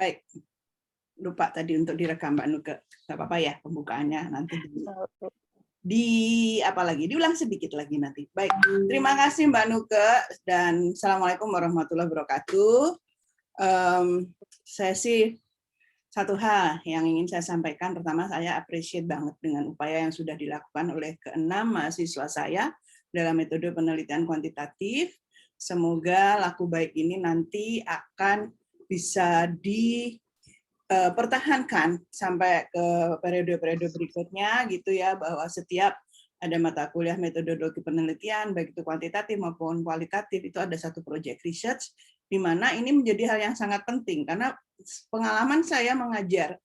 Baik, lupa tadi untuk direkam Mbak Nuke. Nggak apa-apa ya pembukaannya nanti diulang sedikit lagi nanti. Baik, terima kasih Mbak Nuke dan Assalamualaikum warahmatullahi wabarakatuh. Saya sih satu hal yang ingin saya sampaikan, pertama saya appreciate banget dengan upaya yang sudah dilakukan oleh keenam mahasiswa saya dalam metode penelitian kuantitatif. Semoga laku baik ini nanti akan bisa dipertahankan sampai ke periode-periode berikutnya gitu ya, bahwa setiap ada mata kuliah metodologi penelitian, baik itu kuantitatif maupun kualitatif, itu ada satu project research, di mana ini menjadi hal yang sangat penting, karena pengalaman saya mengajar,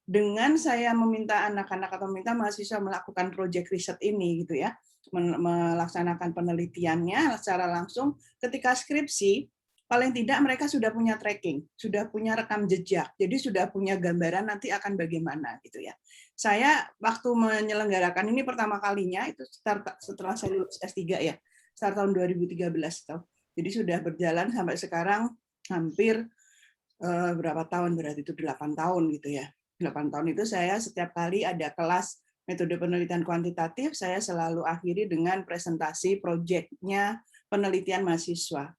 dengan saya meminta anak-anak atau meminta mahasiswa melakukan project research ini, gitu ya, melaksanakan penelitiannya secara langsung, ketika skripsi, paling tidak mereka sudah punya tracking, sudah punya rekam jejak, jadi sudah punya gambaran nanti akan bagaimana gitu ya. Saya waktu menyelenggarakan ini pertama kalinya itu setelah saya lulus S3 ya, sekitar tahun 2013 tuh. Jadi sudah berjalan sampai sekarang hampir berapa tahun, berarti itu 8 tahun gitu ya. 8 tahun itu saya setiap kali ada kelas metode penelitian kuantitatif, saya selalu akhiri dengan presentasi proyeknya penelitian mahasiswa.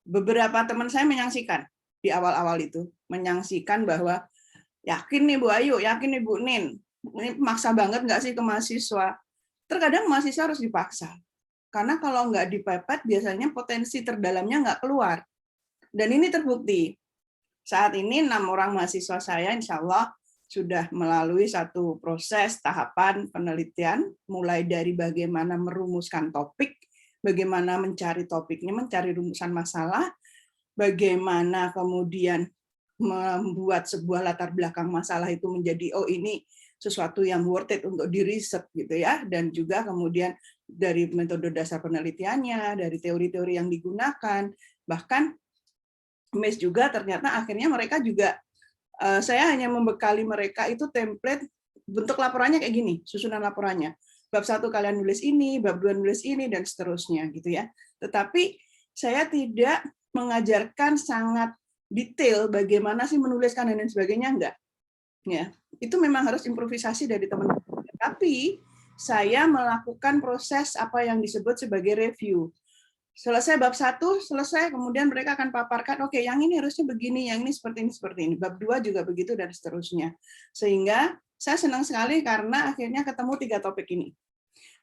Beberapa teman saya menyaksikan di awal-awal itu, menyaksikan bahwa yakin nih Bu Ayu, yakin nih Bu Nin, ini maksa banget nggak sih ke mahasiswa? Terkadang mahasiswa harus dipaksa, karena kalau nggak dipepet biasanya potensi terdalamnya nggak keluar. Dan ini terbukti. Saat ini 6 orang mahasiswa saya insya Allah sudah melalui satu proses tahapan penelitian, mulai dari bagaimana merumuskan topik, bagaimana mencari topiknya, mencari rumusan masalah, bagaimana kemudian membuat sebuah latar belakang masalah itu menjadi, oh ini sesuatu yang worth it untuk di-riset gitu ya, dan juga kemudian dari metode dasar penelitiannya, dari teori-teori yang digunakan, bahkan mes juga ternyata akhirnya mereka juga, saya hanya membekali mereka itu template bentuk laporannya kayak gini, susunan laporannya. Bab 1 kalian nulis ini, bab 2 nulis ini, dan seterusnya gitu ya. Tetapi saya tidak mengajarkan sangat detail bagaimana sih menuliskan dan lain sebagainya, enggak. Ya, itu memang harus improvisasi dari teman-teman. Tapi saya melakukan proses apa yang disebut sebagai review. Selesai bab 1, selesai, kemudian mereka akan paparkan, oke, yang ini harusnya begini, yang ini seperti ini, seperti ini. Bab 2 juga begitu, dan seterusnya. Sehingga saya senang sekali karena akhirnya ketemu 3 topik ini.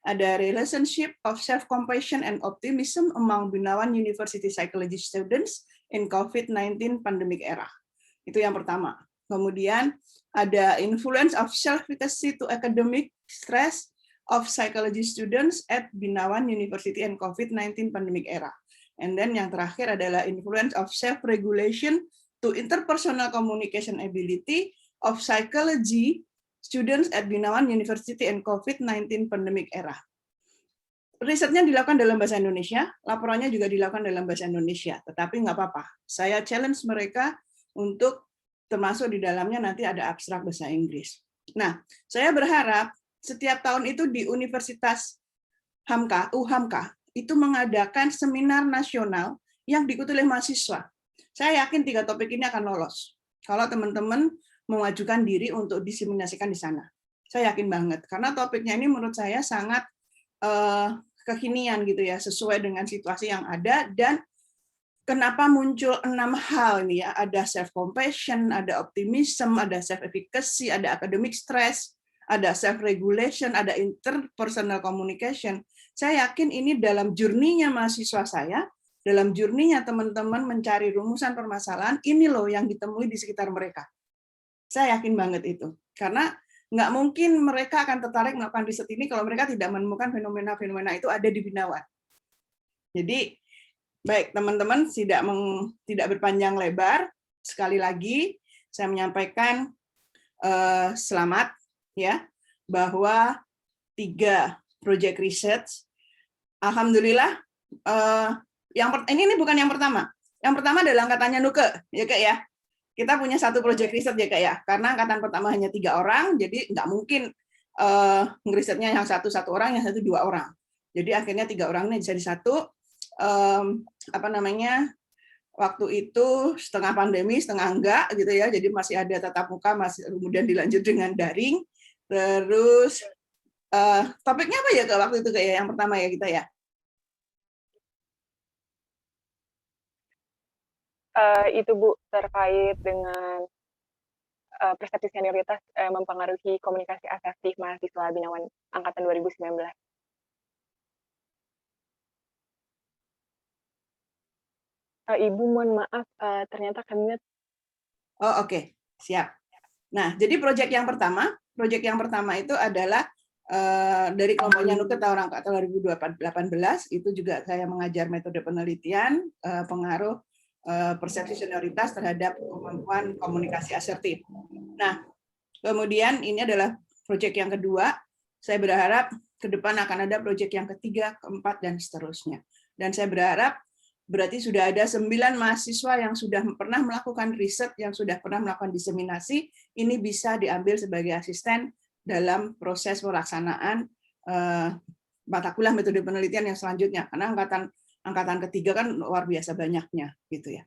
Ada relationship of self-compassion and optimism among Binawan University Psychology students in COVID-19 pandemic era. Itu yang pertama. Kemudian ada influence of self-efficacy to academic stress of psychology students at Binawan University and COVID-19 pandemic era. And then yang terakhir adalah influence of self-regulation to interpersonal communication ability of psychology students at Binawan University and COVID-19 pandemic era. Risetnya dilakukan dalam bahasa Indonesia, laporannya juga dilakukan dalam bahasa Indonesia, tetapi nggak apa-apa. Saya challenge mereka untuk termasuk di dalamnya nanti ada abstrak bahasa Inggris. Nah, saya berharap setiap tahun itu di Universitas UHAMKA itu mengadakan seminar nasional yang diikuti oleh mahasiswa. Saya yakin 3 topik ini akan lolos. Kalau teman-teman mengajukan diri untuk diseminasikan di sana. Saya yakin banget, karena topiknya ini menurut saya sangat kekinian gitu ya, sesuai dengan situasi yang ada, dan kenapa muncul 6 hal ini ya, ada self-compassion, ada optimism, ada self-efficacy, ada academic stress, ada self-regulation, ada interpersonal communication. Saya yakin ini dalam journey-nya mahasiswa saya, dalam journey-nya teman-teman mencari rumusan permasalahan, ini loh yang ditemui di sekitar mereka. Saya yakin banget itu. Karena nggak mungkin mereka akan tertarik melakukan riset ini kalau mereka tidak menemukan fenomena-fenomena itu ada di Binawan. Jadi, baik teman-teman, tidak berpanjang lebar, sekali lagi saya menyampaikan selamat ya, bahwa 3 project research, alhamdulillah, ini bukan yang pertama. Yang pertama adalah angkatannya Nuke, ya Kak ya. Kita punya 1 project research ya Kak ya, karena angkatan pertama hanya 3 orang, jadi nggak mungkin ngerisetnya yang satu orang, yang satu 2 orang. Jadi akhirnya 3 orang ini jadi 1, waktu itu setengah pandemi, setengah enggak gitu ya. Jadi masih ada tatap muka, masih kemudian dilanjut dengan daring. Terus topiknya apa ya ke waktu itu kayak yang pertama ya kita ya? Itu Bu terkait dengan persepsi senioritas mempengaruhi komunikasi asertif mahasiswa Binawan angkatan 2019. Ibu mohon maaf, ternyata kami Oh oke, siap. Nah, jadi proyek yang pertama itu adalah dari kelompoknya Nuket tahun 2018 itu juga saya mengajar metode penelitian pengaruh persepsi senioritas terhadap kemampuan komunikasi asertif. Nah, kemudian ini adalah proyek yang kedua. Saya berharap ke depan akan ada proyek yang ketiga, keempat, dan seterusnya. Dan saya berharap berarti sudah ada 9 mahasiswa yang sudah pernah melakukan riset, yang sudah pernah melakukan diseminasi, ini bisa diambil sebagai asisten dalam proses pelaksanaan mata kuliah metode penelitian yang selanjutnya. Karena angkatan ketiga kan luar biasa banyaknya, gitu ya.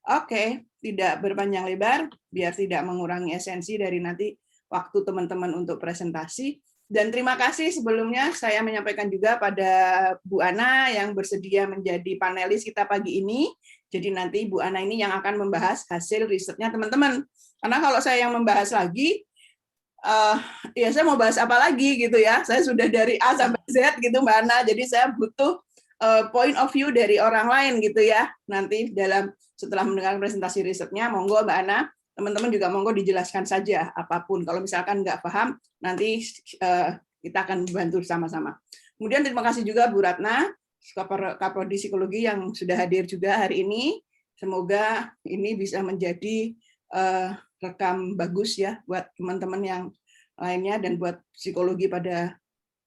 Oke, tidak berpanjang lebar, biar tidak mengurangi esensi dari nanti waktu teman-teman untuk presentasi. Dan terima kasih sebelumnya saya menyampaikan juga pada Bu Ana yang bersedia menjadi panelis kita pagi ini. Jadi nanti Bu Ana ini yang akan membahas hasil risetnya teman-teman. Karena kalau saya yang membahas lagi, ya saya mau bahas apa lagi gitu ya. Saya sudah dari A sampai Z gitu Mbak Ana, jadi saya butuh point of view dari orang lain gitu ya. Nanti setelah mendengar presentasi risetnya, monggo Mbak Ana, teman-teman juga monggo dijelaskan saja apapun. Kalau misalkan nggak paham, nanti kita akan bantu sama-sama. Kemudian terima kasih juga Bu Ratna, Kaprodi Psikologi yang sudah hadir juga hari ini. Semoga ini bisa menjadi rekam bagus ya buat teman-teman yang lainnya dan buat psikologi pada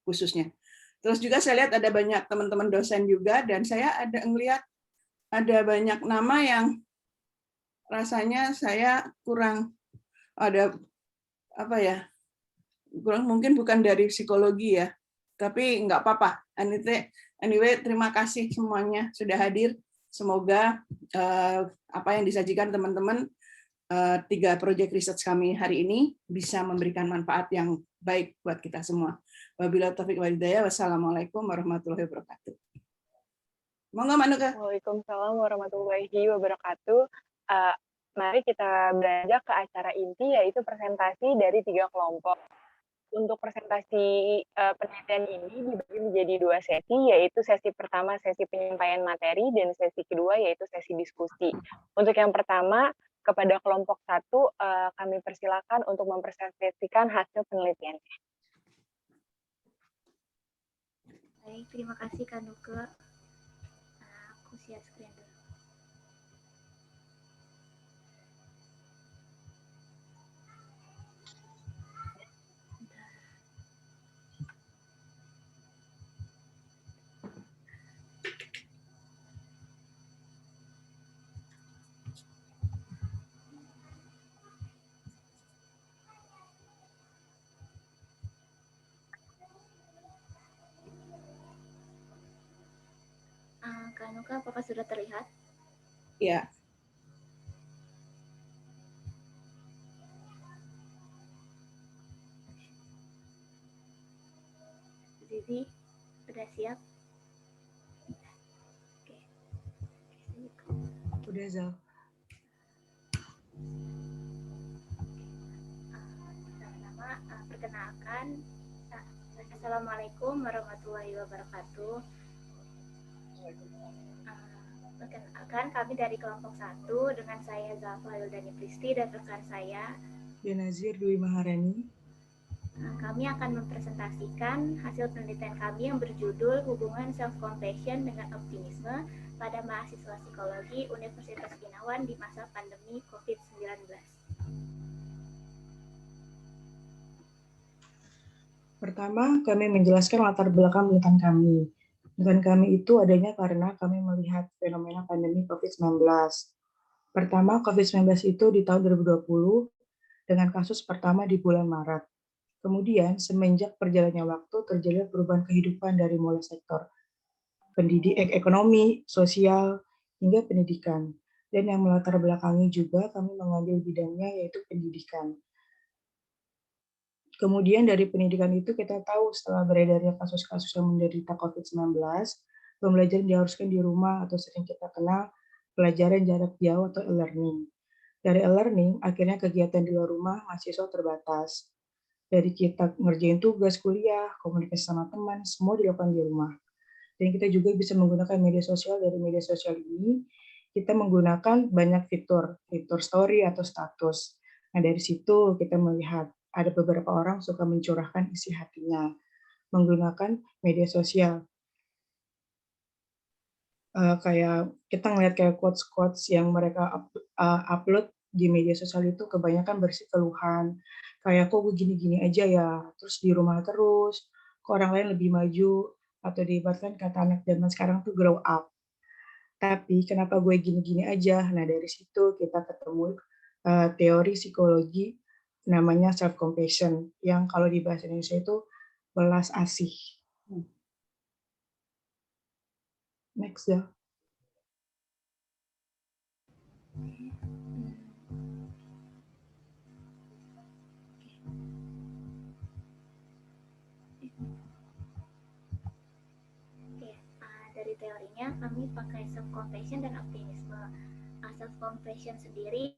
khususnya. Terus juga saya lihat ada banyak teman-teman dosen juga dan saya ada ngelihat ada banyak nama yang rasanya saya kurang ada apa ya, kurang mungkin bukan dari psikologi ya, tapi nggak apa-apa. Anyway, terima kasih semuanya sudah hadir. Semoga apa yang disajikan teman-teman 3 proyek riset kami hari ini bisa memberikan manfaat yang baik buat kita semua. Wabillahi taufiq wal hidayah. Wassalamualaikum warahmatullahi wabarakatuh. Monggo Manuka. Waalaikumsalam warahmatullahi wabarakatuh. Mari kita beranjak ke acara inti, yaitu presentasi dari 3 kelompok. Untuk presentasi penelitian ini dibagi menjadi 2 sesi, yaitu sesi pertama sesi penyampaian materi dan sesi kedua yaitu sesi diskusi. Untuk yang pertama, kepada kelompok 1 kami persilakan untuk mempresentasikan hasil penelitiannya. Baik, terima kasih Kak Nuke. Aku share screen dulu. Kak Nuke, apakah sudah terlihat? Ya. Zizi, sudah siap? Oke. Udah, Zal. Pertama, perkenalkan. Assalamualaikum warahmatullahi wabarakatuh. Perkenalkan, kami dari kelompok 1 dengan saya Zalfa Yuldani Pristi dan rekan saya Benazir Dwi Maharani. Kami akan mempresentasikan hasil penelitian kami yang berjudul Hubungan Self-Compassion dengan Optimisme pada Mahasiswa Psikologi Universitas Binawan di masa pandemi COVID-19. Pertama, kami menjelaskan latar belakang penelitian kami. Penelitian kami itu adanya karena kami melihat fenomena pandemi COVID-19. Pertama, COVID-19 itu di tahun 2020 dengan kasus pertama di bulan Maret. Kemudian, semenjak perjalannya waktu, terjadi perubahan kehidupan dari mulai sektor ekonomi, sosial, hingga pendidikan. Dan yang melatar belakangi juga kami mengambil bidangnya yaitu pendidikan. Kemudian dari pendidikan itu kita tahu setelah beredarnya kasus-kasus yang menderita COVID-19, pembelajaran diharuskan di rumah atau sering kita kenal pelajaran jarak jauh atau e-learning. Dari e-learning, akhirnya kegiatan di luar rumah mahasiswa terbatas. Dari kita ngerjain tugas kuliah, komunikasi sama teman, semua dilakukan di rumah. Dan kita juga bisa menggunakan media sosial. Dari media sosial ini, kita menggunakan banyak fitur story atau status. Nah, dari situ kita melihat ada beberapa orang suka mencurahkan isi hatinya menggunakan media sosial. Kayak kita ngeliat kayak quotes-quotes yang mereka upload di media sosial itu kebanyakan bersih keluhan. Kayak kok gue gini-gini aja ya, terus di rumah terus, kok orang lain lebih maju, atau diibaratkan kata anak zaman sekarang tuh grow up. Tapi kenapa gue gini-gini aja? Nah, dari situ kita ketemu teori psikologi namanya self compassion yang kalau di bahasa Indonesia itu belas asih. Next ya. Dari teorinya kami pakai self compassion dan optimisme. Self compassion sendiri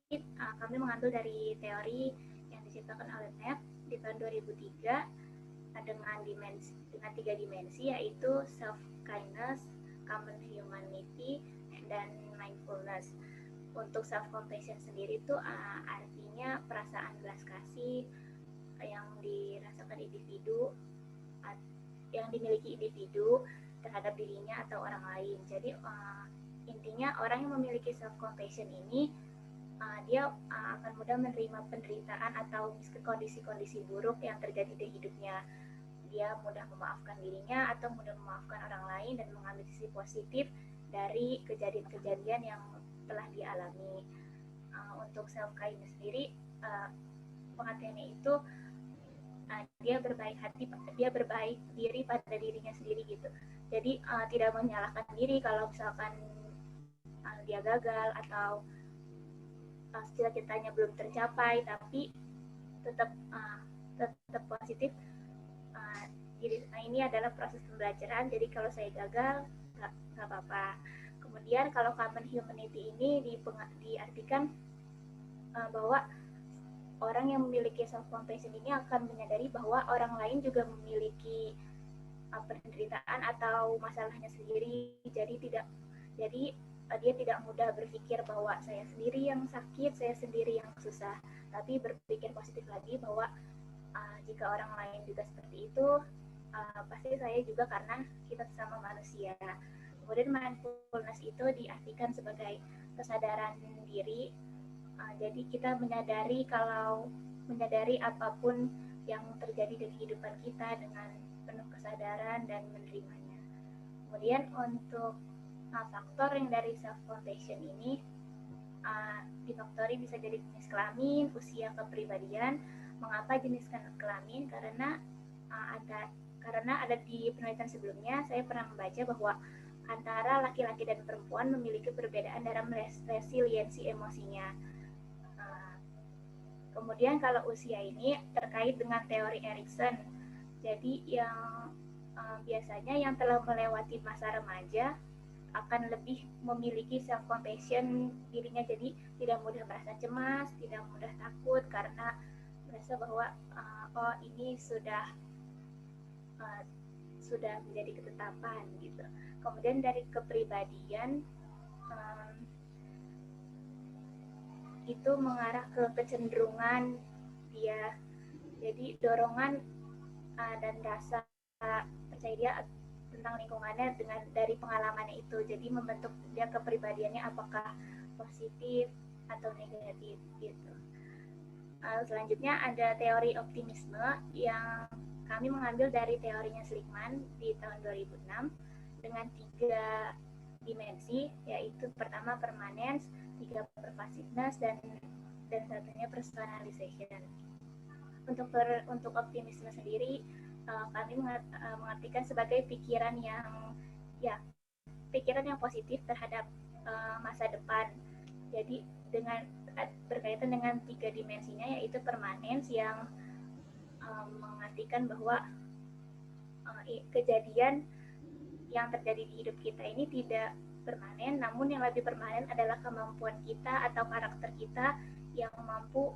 kami mengambil dari teori yang diciptakan oleh Neff di tahun 2003 dengan 3 dimensi, yaitu self kindness, common humanity, dan mindfulness. Untuk self compassion sendiri itu artinya perasaan belas kasih yang dirasakan individu, yang dimiliki individu terhadap dirinya atau orang lain. Jadi intinya orang yang memiliki self compassion ini dia akan mudah menerima penderitaan atau kondisi-kondisi buruk yang terjadi di hidupnya. Dia mudah memaafkan dirinya atau mudah memaafkan orang lain dan mengambil sisi positif dari kejadian-kejadian yang telah dialami. Untuk self kindness sendiri pengertiannya itu dia berbaik hati, dia berbaik diri pada dirinya sendiri gitu. Jadi tidak menyalahkan diri kalau misalkan dia gagal atau cita-citanya belum tercapai, tapi tetap positif. Ini adalah proses pembelajaran. Jadi kalau saya gagal nggak apa-apa. Kemudian kalau common humanity ini diartikan bahwa orang yang memiliki self compassion ini akan menyadari bahwa orang lain juga memiliki penderitaan atau masalahnya sendiri. Jadi dia tidak mudah berpikir bahwa saya sendiri yang sakit, saya sendiri yang susah, tapi berpikir positif lagi bahwa jika orang lain juga seperti itu, pasti saya juga, karena kita sesama manusia. Kemudian mindfulness itu diartikan sebagai kesadaran diri. Jadi kita menyadari apapun yang terjadi di kehidupan kita dengan penuh kesadaran dan menerimanya. Kemudian untuk faktor yang dari self compassion ini difaktori bisa jadi jenis kelamin, usia, kepribadian. Mengapa jenis kelamin? Karena ada di penelitian sebelumnya saya pernah membaca bahwa antara laki-laki dan perempuan memiliki perbedaan dalam resiliensi emosinya. Kemudian kalau usia ini terkait dengan teori Erikson. Jadi yang biasanya yang telah melewati masa remaja akan lebih memiliki self compassion dirinya, jadi tidak mudah merasa cemas, tidak mudah takut karena merasa bahwa ini sudah menjadi ketetapan gitu. Kemudian dari kepribadian itu mengarah ke kecenderungan dia, jadi dorongan dan rasa percaya dia tentang lingkungannya dari pengalamannya itu, jadi membentuk dia kepribadiannya apakah positif atau negatif gitu. Selanjutnya ada teori optimisme yang kami mengambil dari teorinya Seligman di tahun 2006 dengan 3 dimensi, yaitu pertama permanence, 3 pervasiveness, dan satunya personalization. Untuk optimisme sendiri kami mengartikan sebagai pikiran yang positif terhadap masa depan. Jadi berkaitan dengan 3 dimensinya, yaitu permanens yang mengartikan bahwa kejadian yang terjadi di hidup kita ini tidak permanen, namun yang lebih permanen adalah kemampuan kita atau karakter kita yang mampu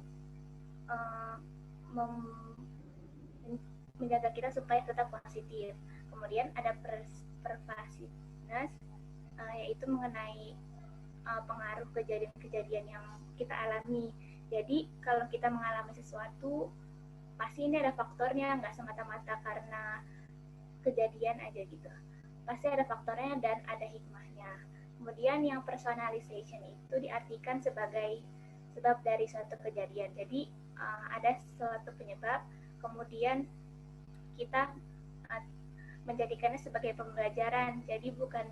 menjaga kita supaya tetap positif. Kemudian ada pervasiveness, yaitu mengenai pengaruh kejadian-kejadian yang kita alami. Jadi kalau kita mengalami sesuatu, pasti ini ada faktornya, nggak semata-mata karena kejadian aja gitu. Pasti ada faktornya dan ada hikmahnya. Kemudian yang personalization itu diartikan sebagai sebab dari suatu kejadian. Jadi ada suatu penyebab, kemudian kita menjadikannya sebagai pembelajaran. Jadi bukan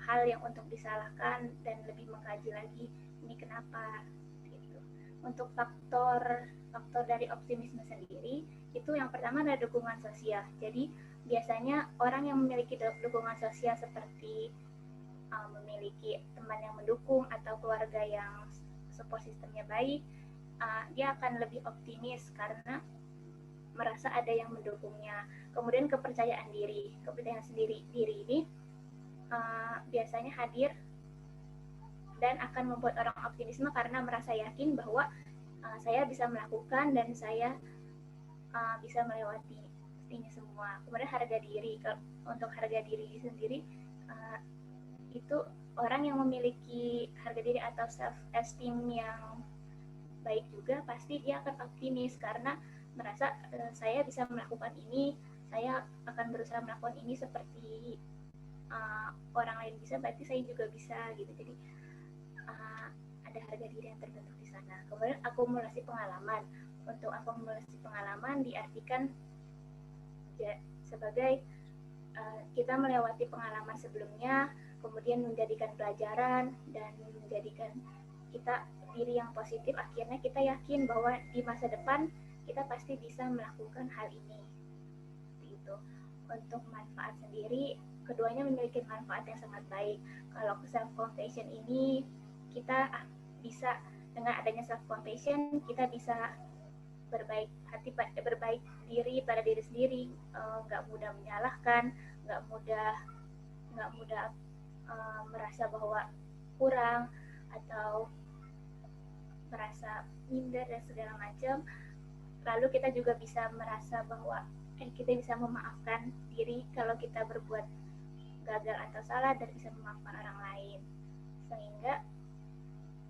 hal yang untuk disalahkan dan lebih mengkaji lagi ini kenapa gitu. Untuk faktor dari optimisme sendiri itu yang pertama adalah dukungan sosial. Jadi biasanya orang yang memiliki dukungan sosial seperti memiliki teman yang mendukung atau keluarga yang support sistemnya baik, dia akan lebih optimis karena merasa ada yang mendukungnya. Kemudian kepercayaan diri ini biasanya hadir dan akan membuat orang optimisme karena merasa yakin bahwa saya bisa melakukan dan saya bisa melewati ini semua. Kemudian harga diri, untuk harga diri sendiri itu orang yang memiliki harga diri atau self esteem yang baik juga pasti dia akan optimis karena merasa saya bisa melakukan ini, saya akan berusaha melakukan ini seperti orang lain bisa, berarti saya juga bisa gitu. Jadi ada harga diri yang terbentuk di sana. Kemudian akumulasi pengalaman. Untuk akumulasi pengalaman diartikan sebagai kita melewati pengalaman sebelumnya, kemudian menjadikan pelajaran dan menjadikan kita diri yang positif. Akhirnya kita yakin bahwa di masa depan kita pasti bisa melakukan hal ini. Gitu. Untuk manfaat sendiri, keduanya memiliki manfaat yang sangat baik. Kalau self compassion ini kita bisa dengan adanya self compassion kita bisa berbaik diri pada diri sendiri, nggak mudah menyalahkan, nggak mudah merasa bahwa kurang atau merasa minder dan segala macam. Lalu kita juga bisa merasa bahwa kita bisa memaafkan diri kalau kita berbuat gagal atau salah dan bisa memaafkan orang lain, sehingga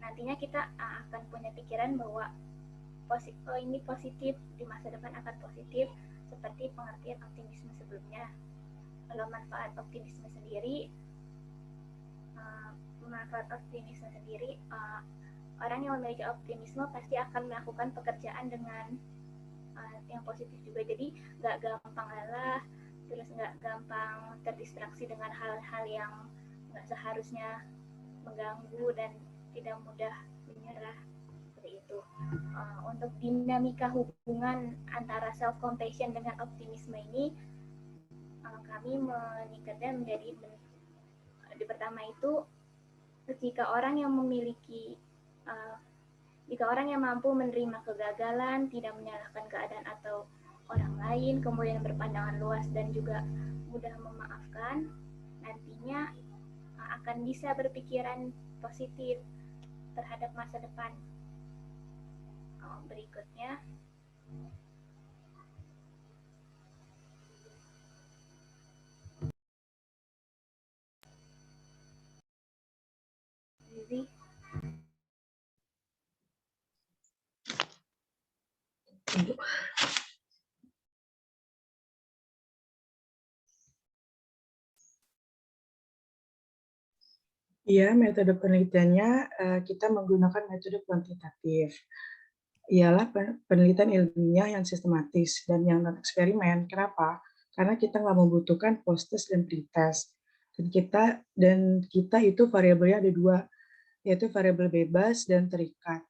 nantinya kita akan punya pikiran bahwa ini positif, di masa depan akan positif, seperti pengertian optimisme sebelumnya. Kalau manfaat optimisme sendiri, orang yang memiliki optimisme pasti akan melakukan pekerjaan dengan yang positif juga. Jadi nggak gampang lelah, terus nggak gampang terdistraksi dengan hal-hal yang nggak seharusnya mengganggu dan tidak mudah menyerah. Itu untuk dinamika hubungan antara self compassion dengan optimisme ini kami meningkatnya menjadi di pertama itu jika orang yang mampu menerima kegagalan, tidak menyalahkan keadaan atau orang lain, kemudian berpandangan luas dan juga mudah memaafkan, nantinya akan bisa berpikiran positif terhadap masa depan. Berikutnya Zizi. Iya, metode penelitiannya kita menggunakan metode kuantitatif. Ialah penelitian ilmiah yang sistematis dan yang non-eksperimen. Kenapa? Karena kita nggak membutuhkan post-test dan pretest. Dan kita itu variabelnya ada dua, yaitu variabel bebas dan terikat.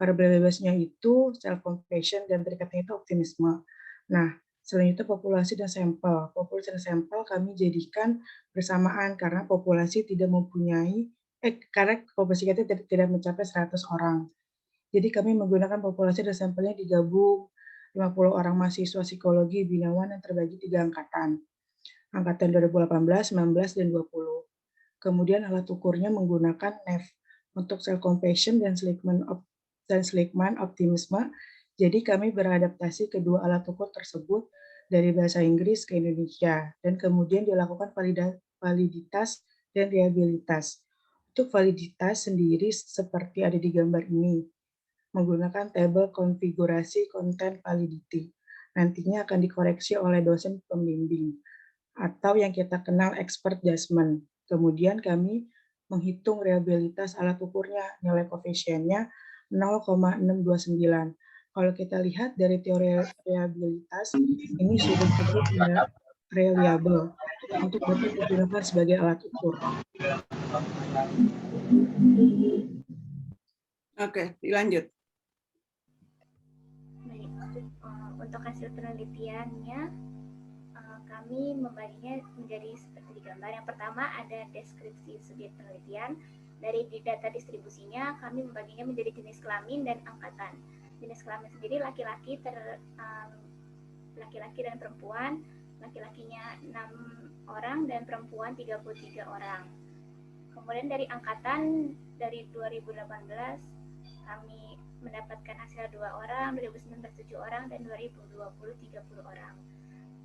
Variabel bebasnya itu self-compassion dan terikatnya itu optimisme. Nah, selain itu populasi dan sampel. Populasi dan sampel kami jadikan bersamaan karena populasi tidak mempunyai karena komposisi kita tidak mencapai 100 orang. Jadi kami menggunakan populasi dan sampelnya digabung 50 orang mahasiswa psikologi binawan yang terbagi 3 angkatan. Angkatan 2018, 19, dan 20. Kemudian alat ukurnya menggunakan NEF untuk self-compassion dan Schlickman optimisme. Jadi kami beradaptasi kedua alat ukur tersebut dari bahasa Inggris ke Indonesia dan kemudian dilakukan validitas dan reliabilitas. Untuk validitas sendiri seperti ada di gambar ini, menggunakan tabel konfigurasi content validity. Nantinya akan dikoreksi oleh dosen pembimbing atau yang kita kenal expert judgment. Kemudian kami menghitung reliabilitas alat ukurnya, nilai koefisiennya 0,629. Kalau kita lihat dari teori reliabilitas, ini sudah cukup reliable untuk dapat digunakan sebagai alat ukur. Oke, dilanjut. Baik, untuk hasil penelitiannya, kami membaginya menjadi seperti di gambar. Yang pertama ada deskripsi subjek penelitian. Dari data distribusinya, kami membaginya menjadi jenis kelamin dan angkatan. Jenis kelamin sendiri laki-laki dan perempuan. Laki-lakinya 6 orang dan perempuan 33 orang. Kemudian dari angkatan, dari 2018 kami mendapatkan hasil 2 orang, 2019 7 orang, dan 2020 30 orang.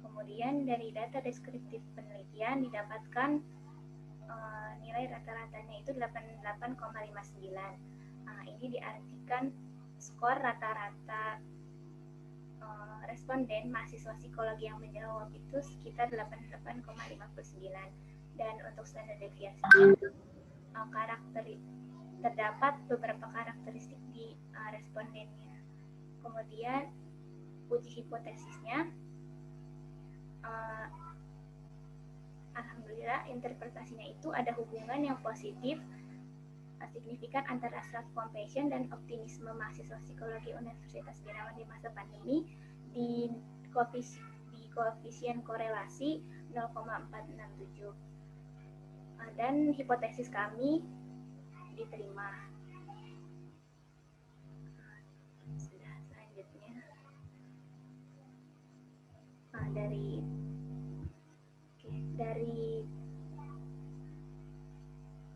Kemudian dari data deskriptif penelitian didapatkan nilai rata-ratanya itu 88,59. Ini diartikan skor rata-rata responden mahasiswa psikologi yang menjawab itu sekitar 88,59. Dan untuk standar deviasinya terdapat beberapa karakteristik di respondennya. Kemudian uji hipotesisnya, alhamdulillah interpretasinya itu ada hubungan yang positif signifikan antara self-compassion dan optimisme mahasiswa psikologi Universitas Binawan di masa pandemi di koefisien korelasi 0,467. Dan hipotesis kami diterima. Sudah, selanjutnya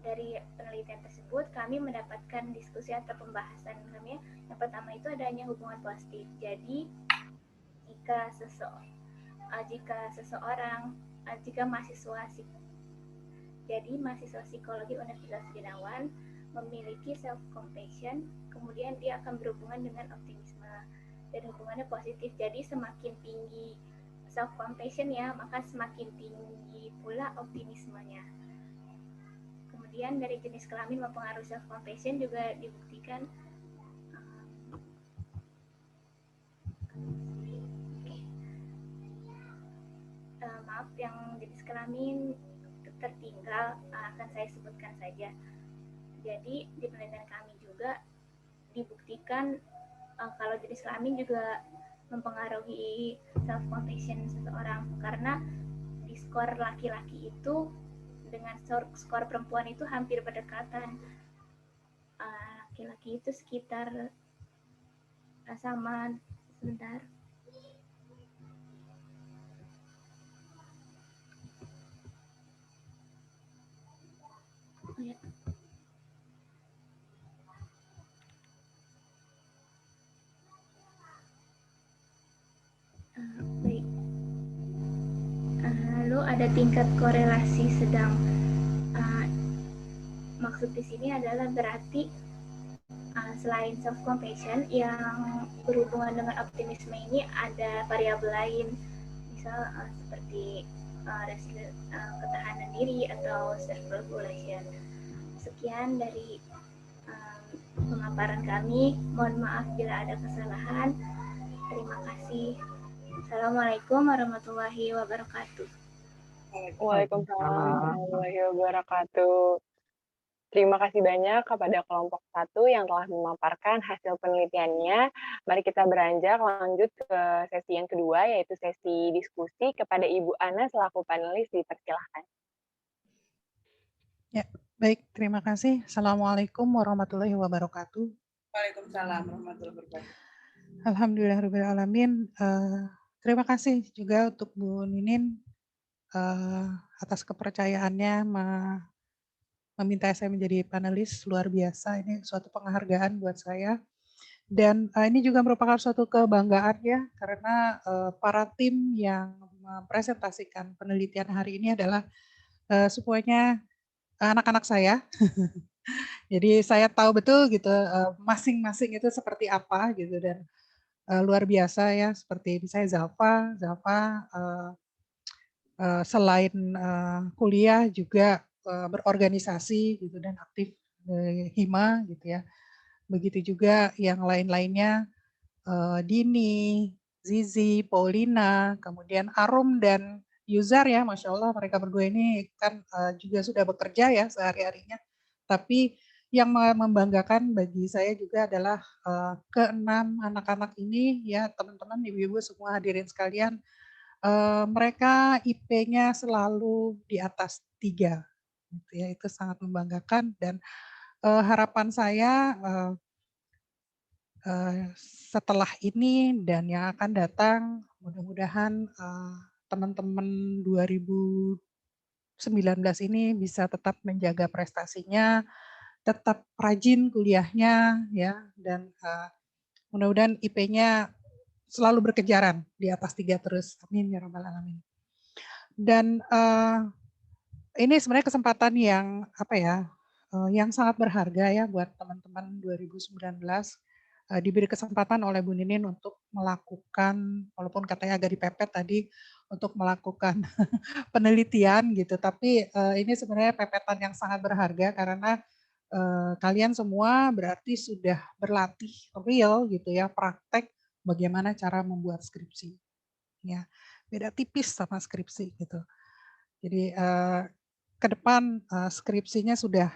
dari penelitian tersebut kami mendapatkan diskusi atau pembahasan kami. Yang pertama itu adanya hubungan positif. Jadi jika mahasiswa psikologi Universitas Binawan memiliki self-compassion, kemudian dia akan berhubungan dengan optimisme dan hubungannya positif. Jadi semakin tinggi self-compassion ya, maka semakin tinggi pula optimismenya. Kemudian dari jenis kelamin mempengaruhi self-compassion juga dibuktikan yang jenis kelamin tertinggal akan saya sebutkan saja. Jadi di penelitian kami juga dibuktikan kalau jenis kelamin juga mempengaruhi self-compassion seseorang, karena di skor laki-laki itu dengan skor perempuan itu hampir berdekatan. Laki-laki itu sekitar sama, sebentar. Ya. Baik. Lalu ada tingkat korelasi sedang. Maksud di sini adalah berarti selain self-compassion yang berhubungan dengan optimisme ini ada variabel lain, misal seperti ketahanan diri atau self-regulation. Sekian dari pemaparan kami. Mohon maaf bila ada kesalahan. Terima kasih. Assalamualaikum warahmatullahi wabarakatuh. Waalaikumsalam warahmatullahi wabarakatuh. Terima kasih banyak kepada kelompok 1 yang telah memaparkan hasil penelitiannya. Mari kita beranjak lanjut ke sesi yang kedua, yaitu sesi diskusi. Kepada Ibu Ana selaku panelis, dipersilahkan. Ya, Baik, terima kasih. Assalamualaikum warahmatullahi wabarakatuh. Waalaikumsalam warahmatullahi wabarakatuh. Alhamdulillahirrahmanirrahim. Terima kasih juga untuk Bu Ninin atas kepercayaannya meminta saya menjadi panelis. Luar biasa, ini suatu penghargaan buat saya. Dan ini juga merupakan suatu kebanggaan ya, karena para tim yang mempresentasikan penelitian hari ini adalah semuanya anak-anak saya. Jadi saya tahu betul gitu masing-masing itu seperti apa gitu, dan luar biasa ya, seperti misalnya Zalfa selain kuliah juga berorganisasi gitu dan aktif Hima gitu ya. Begitu juga yang lain-lainnya, Dini, Zizi, Paulina, kemudian Arum dan Yuzar ya, Masya Allah mereka berdua ini kan juga sudah bekerja ya sehari-harinya. Tapi yang membanggakan bagi saya juga adalah keenam anak-anak ini ya, teman-teman, ibu-ibu semua hadirin sekalian, mereka IP-nya selalu di atas 3. Gitu ya, itu sangat membanggakan, dan harapan saya setelah ini dan yang akan datang, mudah-mudahan teman-teman 2019 ini bisa tetap menjaga prestasinya, tetap rajin kuliahnya ya, dan mudah-mudahan IP-nya selalu berkejaran di atas 3 terus. Amin ya rabbal alamin. Dan ini sebenarnya kesempatan yang apa ya, yang sangat berharga ya buat teman-teman 2019. Diberi kesempatan oleh Bu Ninin untuk melakukan, walaupun katanya agak dipepet tadi, untuk melakukan penelitian gitu, tapi ini sebenarnya pepetan yang sangat berharga karena kalian semua berarti sudah berlatih real gitu ya, praktek bagaimana cara membuat skripsi. Ya, beda tipis sama skripsi gitu. Jadi ke depan skripsinya sudah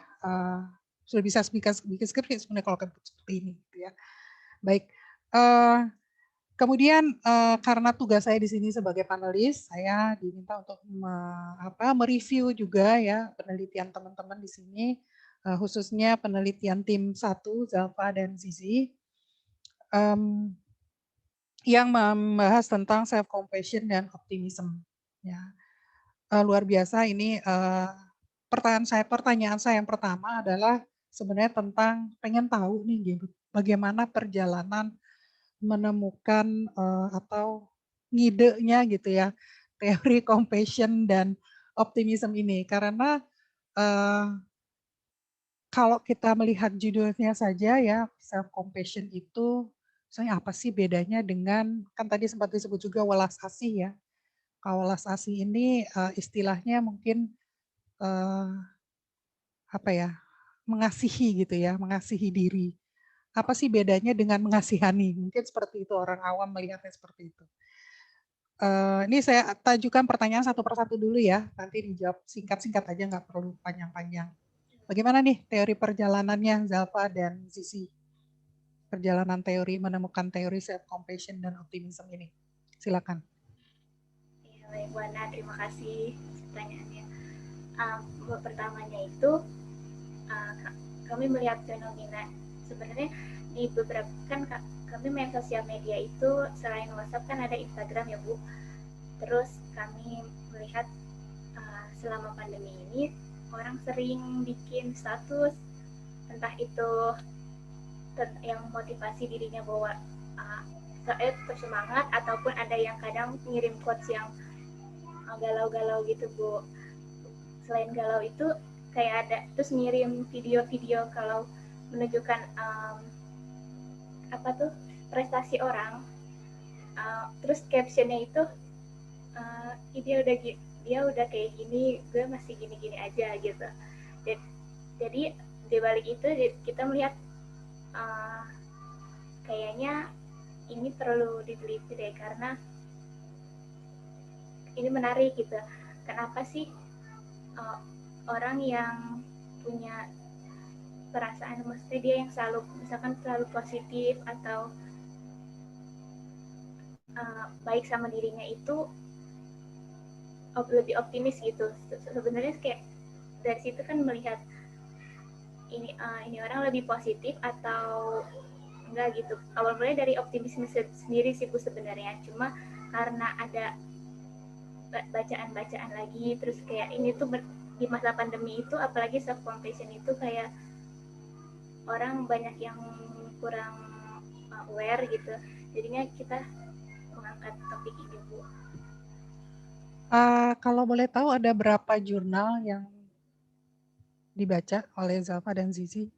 bisa bikin skripsi sebenarnya kalau seperti ini gitu ya. Baik, kemudian karena tugas saya di sini sebagai panelis, saya diminta untuk mereview juga ya penelitian teman-teman di sini, khususnya penelitian tim 1, Zalfa dan Zizi, yang membahas tentang self compassion dan optimism. Ya, luar biasa ini. Pertanyaan saya yang pertama adalah sebenarnya tentang pengen tahu nih bagaimana perjalanan menemukan atau ngidenya gitu ya teori compassion dan optimism ini, karena kalau kita melihat judulnya saja ya, self compassion itu misalnya apa sih bedanya dengan, kan tadi sempat disebut juga welas asih ya. Kalau welas asih ini istilahnya mungkin apa ya, mengasihi gitu ya, mengasihi diri. Apa sih bedanya dengan mengasihani? Mungkin seperti itu, orang awam melihatnya seperti itu. Ini saya tajukan pertanyaan satu persatu dulu ya, nanti dijawab singkat-singkat aja, nggak perlu panjang-panjang. Bagaimana nih teori perjalanannya Zalfa dan Zizi? Perjalanan teori menemukan teori self compassion dan optimism ini. Silakan. Ya, baik Bu Ana, terima kasih pertanyaannya. Buat pertamanya itu kami melihat fenomena sebenarnya di beberapa, kan kami main sosial media itu selain WhatsApp kan ada Instagram ya Bu. Terus kami melihat selama pandemi ini orang sering bikin status, entah itu yang motivasi dirinya bahwa bersemangat, ataupun ada yang kadang ngirim quotes yang galau-galau gitu Bu. Selain galau itu kayak ada terus ngirim video-video kalau menunjukkan prestasi orang, terus captionnya itu dia udah kayak gini, gue masih gini-gini aja gitu. Jadi di balik itu kita melihat kayaknya ini perlu diteliti deh, karena ini menarik gitu. Kenapa sih orang yang punya perasaan, maksudnya dia yang selalu positif atau baik sama dirinya itu lebih optimis gitu. Sebenarnya kayak dari situ kan melihat ini orang lebih positif atau enggak gitu. Awal mulanya dari optimisme sendiri sih Bu sebenarnya, cuma karena ada bacaan-bacaan lagi, terus kayak ini tuh di masa pandemi itu, apalagi self compassion itu kayak orang banyak yang kurang aware gitu, jadinya kita mengangkat topik ini Bu. Kalau boleh tahu ada berapa jurnal yang dibaca oleh Zalfa dan Zizi?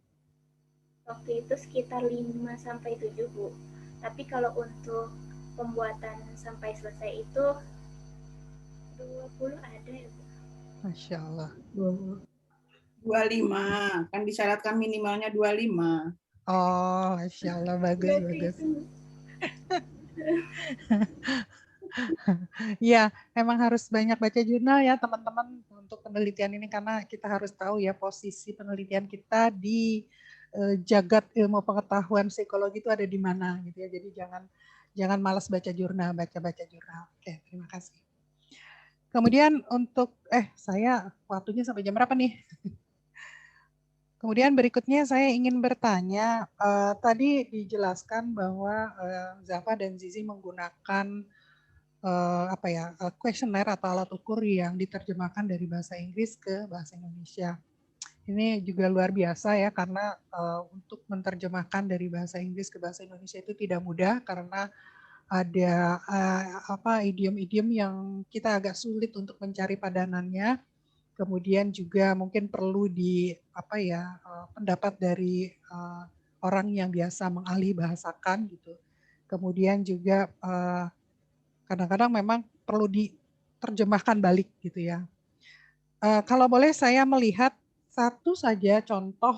Waktu itu sekitar 5-7 Bu. Tapi kalau untuk pembuatan sampai selesai itu 20 ada ya Bu. Masya Allah. 25, kan disyaratkan minimalnya 25. Oh, Masya Allah, bagus. Ya, emang harus banyak baca jurnal ya teman-teman untuk penelitian ini, karena kita harus tahu ya posisi penelitian kita di jagat ilmu pengetahuan psikologi itu ada di mana gitu ya. Jadi jangan malas baca jurnal, baca jurnal. Oke, terima kasih. Kemudian untuk saya waktunya sampai jam berapa nih? Kemudian berikutnya saya ingin bertanya, tadi dijelaskan bahwa Zalfa dan Zizi menggunakan kuesioner atau alat ukur yang diterjemahkan dari bahasa Inggris ke bahasa Indonesia. Ini juga luar biasa ya, karena untuk menerjemahkan dari bahasa Inggris ke bahasa Indonesia itu tidak mudah, karena ada idiom-idiom yang kita agak sulit untuk mencari padanannya. Kemudian juga mungkin perlu pendapat dari orang yang biasa mengalih bahasakan gitu. Kemudian juga kadang-kadang memang perlu diterjemahkan balik gitu ya. Kalau boleh saya melihat satu saja contoh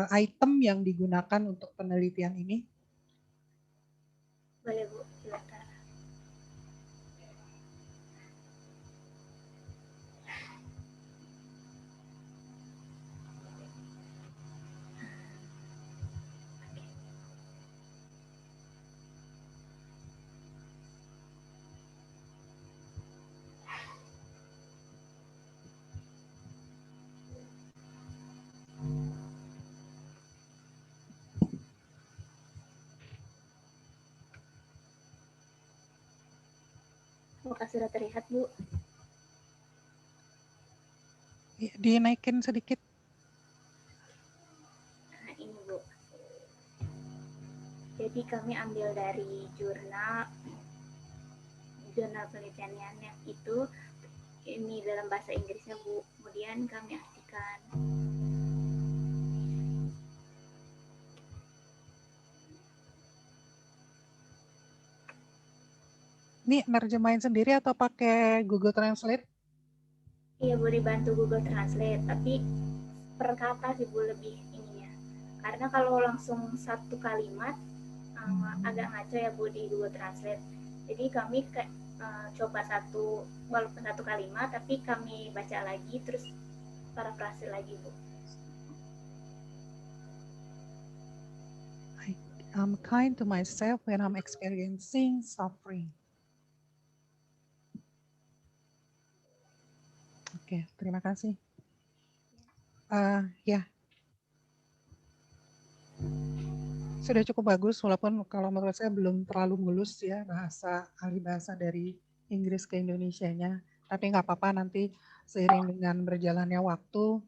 item yang digunakan untuk penelitian ini. Boleh Bu, silakan. Apakah sudah terlihat Bu? Dinaikin sedikit. Nah ini Bu. Jadi kami ambil dari jurnal penelitian yang itu, ini dalam bahasa Inggrisnya Bu. Kemudian kami artikan. Ini nerjemahin sendiri atau pakai Google Translate? Iya Bu, dibantu Google Translate, tapi per kata sih Bu lebih ininya. Karena kalau langsung satu kalimat agak ngaco ya Bu di Google Translate. Jadi kami coba walaupun satu kalimat, tapi kami baca lagi terus parafrase lagi Bu. I'm kind to myself when I'm experiencing suffering. Oke, terima kasih. Ya. Sudah cukup bagus, walaupun kalau menurut saya belum terlalu mulus ya ahli bahasa dari Inggris ke Indonesianya. Tapi nggak apa-apa, nanti seiring dengan berjalannya waktu,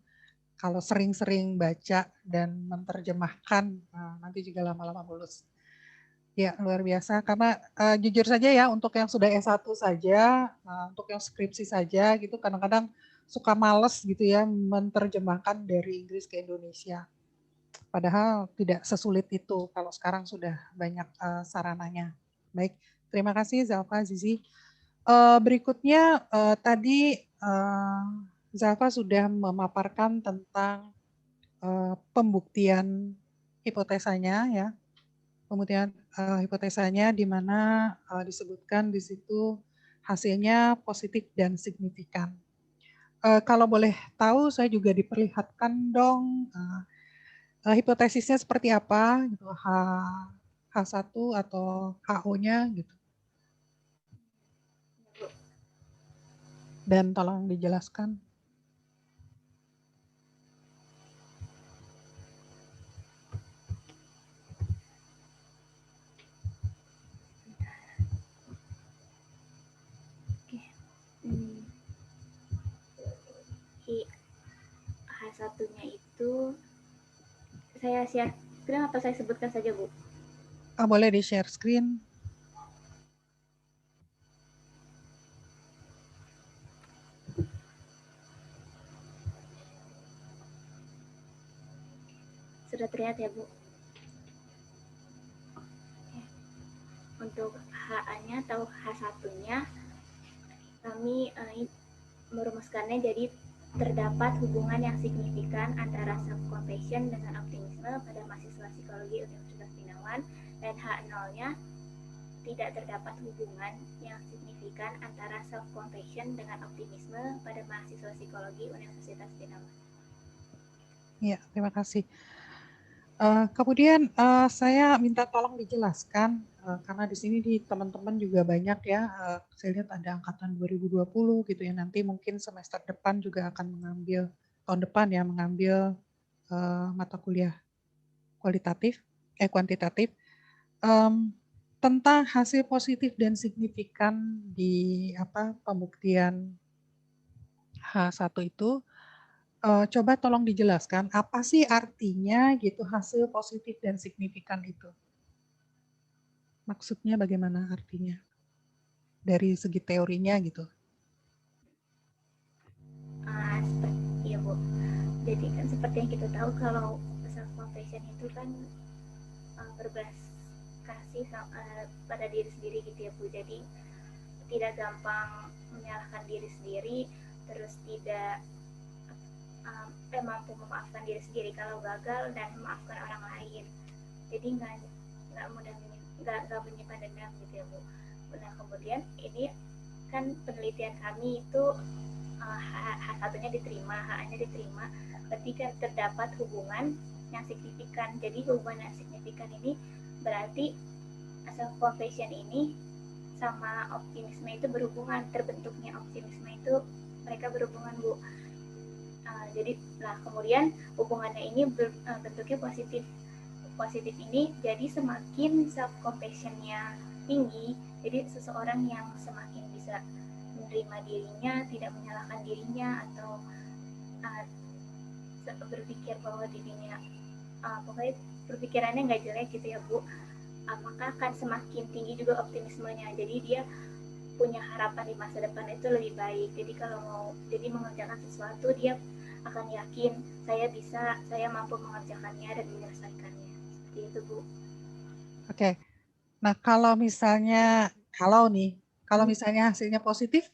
kalau sering-sering baca dan menerjemahkan, nanti juga lama-lama mulus. Ya, luar biasa. Karena jujur saja ya, untuk yang sudah S1 saja, untuk yang skripsi saja, gitu kadang-kadang suka males gitu ya menerjemahkan dari Inggris ke Indonesia. Padahal tidak sesulit itu kalau sekarang sudah banyak sarananya. Baik, terima kasih Zalfa, Zizi. Berikutnya tadi Zalfa sudah memaparkan tentang pembuktian hipotesanya ya. Pembuktian hipotesanya di mana disebutkan di situ hasilnya positif dan signifikan. Kalau boleh tahu, saya juga diperlihatkan dong hipotesisnya seperti apa, gitu, H1 atau HO-nya gitu. Dan tolong dijelaskan. share screen atau saya sebutkan saja, Bu? Boleh di-share screen. Sudah terlihat ya, Bu? Untuk HA-nya atau H1-nya, kami merumuskannya jadi terdapat hubungan yang signifikan antara self-compassion dengan optimisme pada mahasiswa psikologi Universitas Binawan, dan H0-nya tidak terdapat hubungan yang signifikan antara self-compassion dengan optimisme pada mahasiswa psikologi Universitas Binawan. Ya, terima kasih. Kemudian saya minta tolong dijelaskan, karena di sini di teman-teman juga banyak ya, saya lihat ada angkatan 2020 gitu ya, nanti mungkin semester depan juga akan mengambil, tahun depan ya, mengambil mata kuliah kuantitatif, tentang hasil positif dan signifikan di pembuktian H1 itu. Coba tolong dijelaskan apa sih artinya gitu hasil positif dan signifikan itu? Maksudnya bagaimana artinya? Dari segi teorinya gitu. Iya, Bu. Jadi kan seperti yang kita tahu kalau self compassion itu kan berbasis kasih pada diri sendiri gitu ya, Bu. Jadi tidak gampang menyalahkan diri sendiri, terus tidak mampu memaafkan diri sendiri kalau gagal dan memaafkan orang lain. Jadi nggak mudah nggak menyimpan dendam gitu ya, Bu. Nah kemudian ini kan penelitian kami itu H1-nya diterima, H-nya diterima, berarti kan terdapat hubungan yang signifikan. Jadi hubungan yang signifikan ini berarti self compassion ini sama optimisme itu berhubungan, terbentuknya optimisme itu mereka berhubungan, Bu. Jadi kemudian hubungannya ini bentuknya positif. Positif ini jadi semakin self compassion-nya tinggi, jadi seseorang yang semakin bisa menerima dirinya, tidak menyalahkan dirinya, atau berpikir bahwa dirinya pokoknya berpikirannya nggak jelek gitu ya, Bu, maka akan semakin tinggi juga optimismenya. Jadi dia punya harapan di masa depan itu lebih baik. Jadi kalau mau mengerjakan sesuatu, dia akan yakin saya mampu mengerjakannya dan menyelesaikannya. Seperti itu, Bu. Oke. Nah, kalau misalnya hasilnya positif,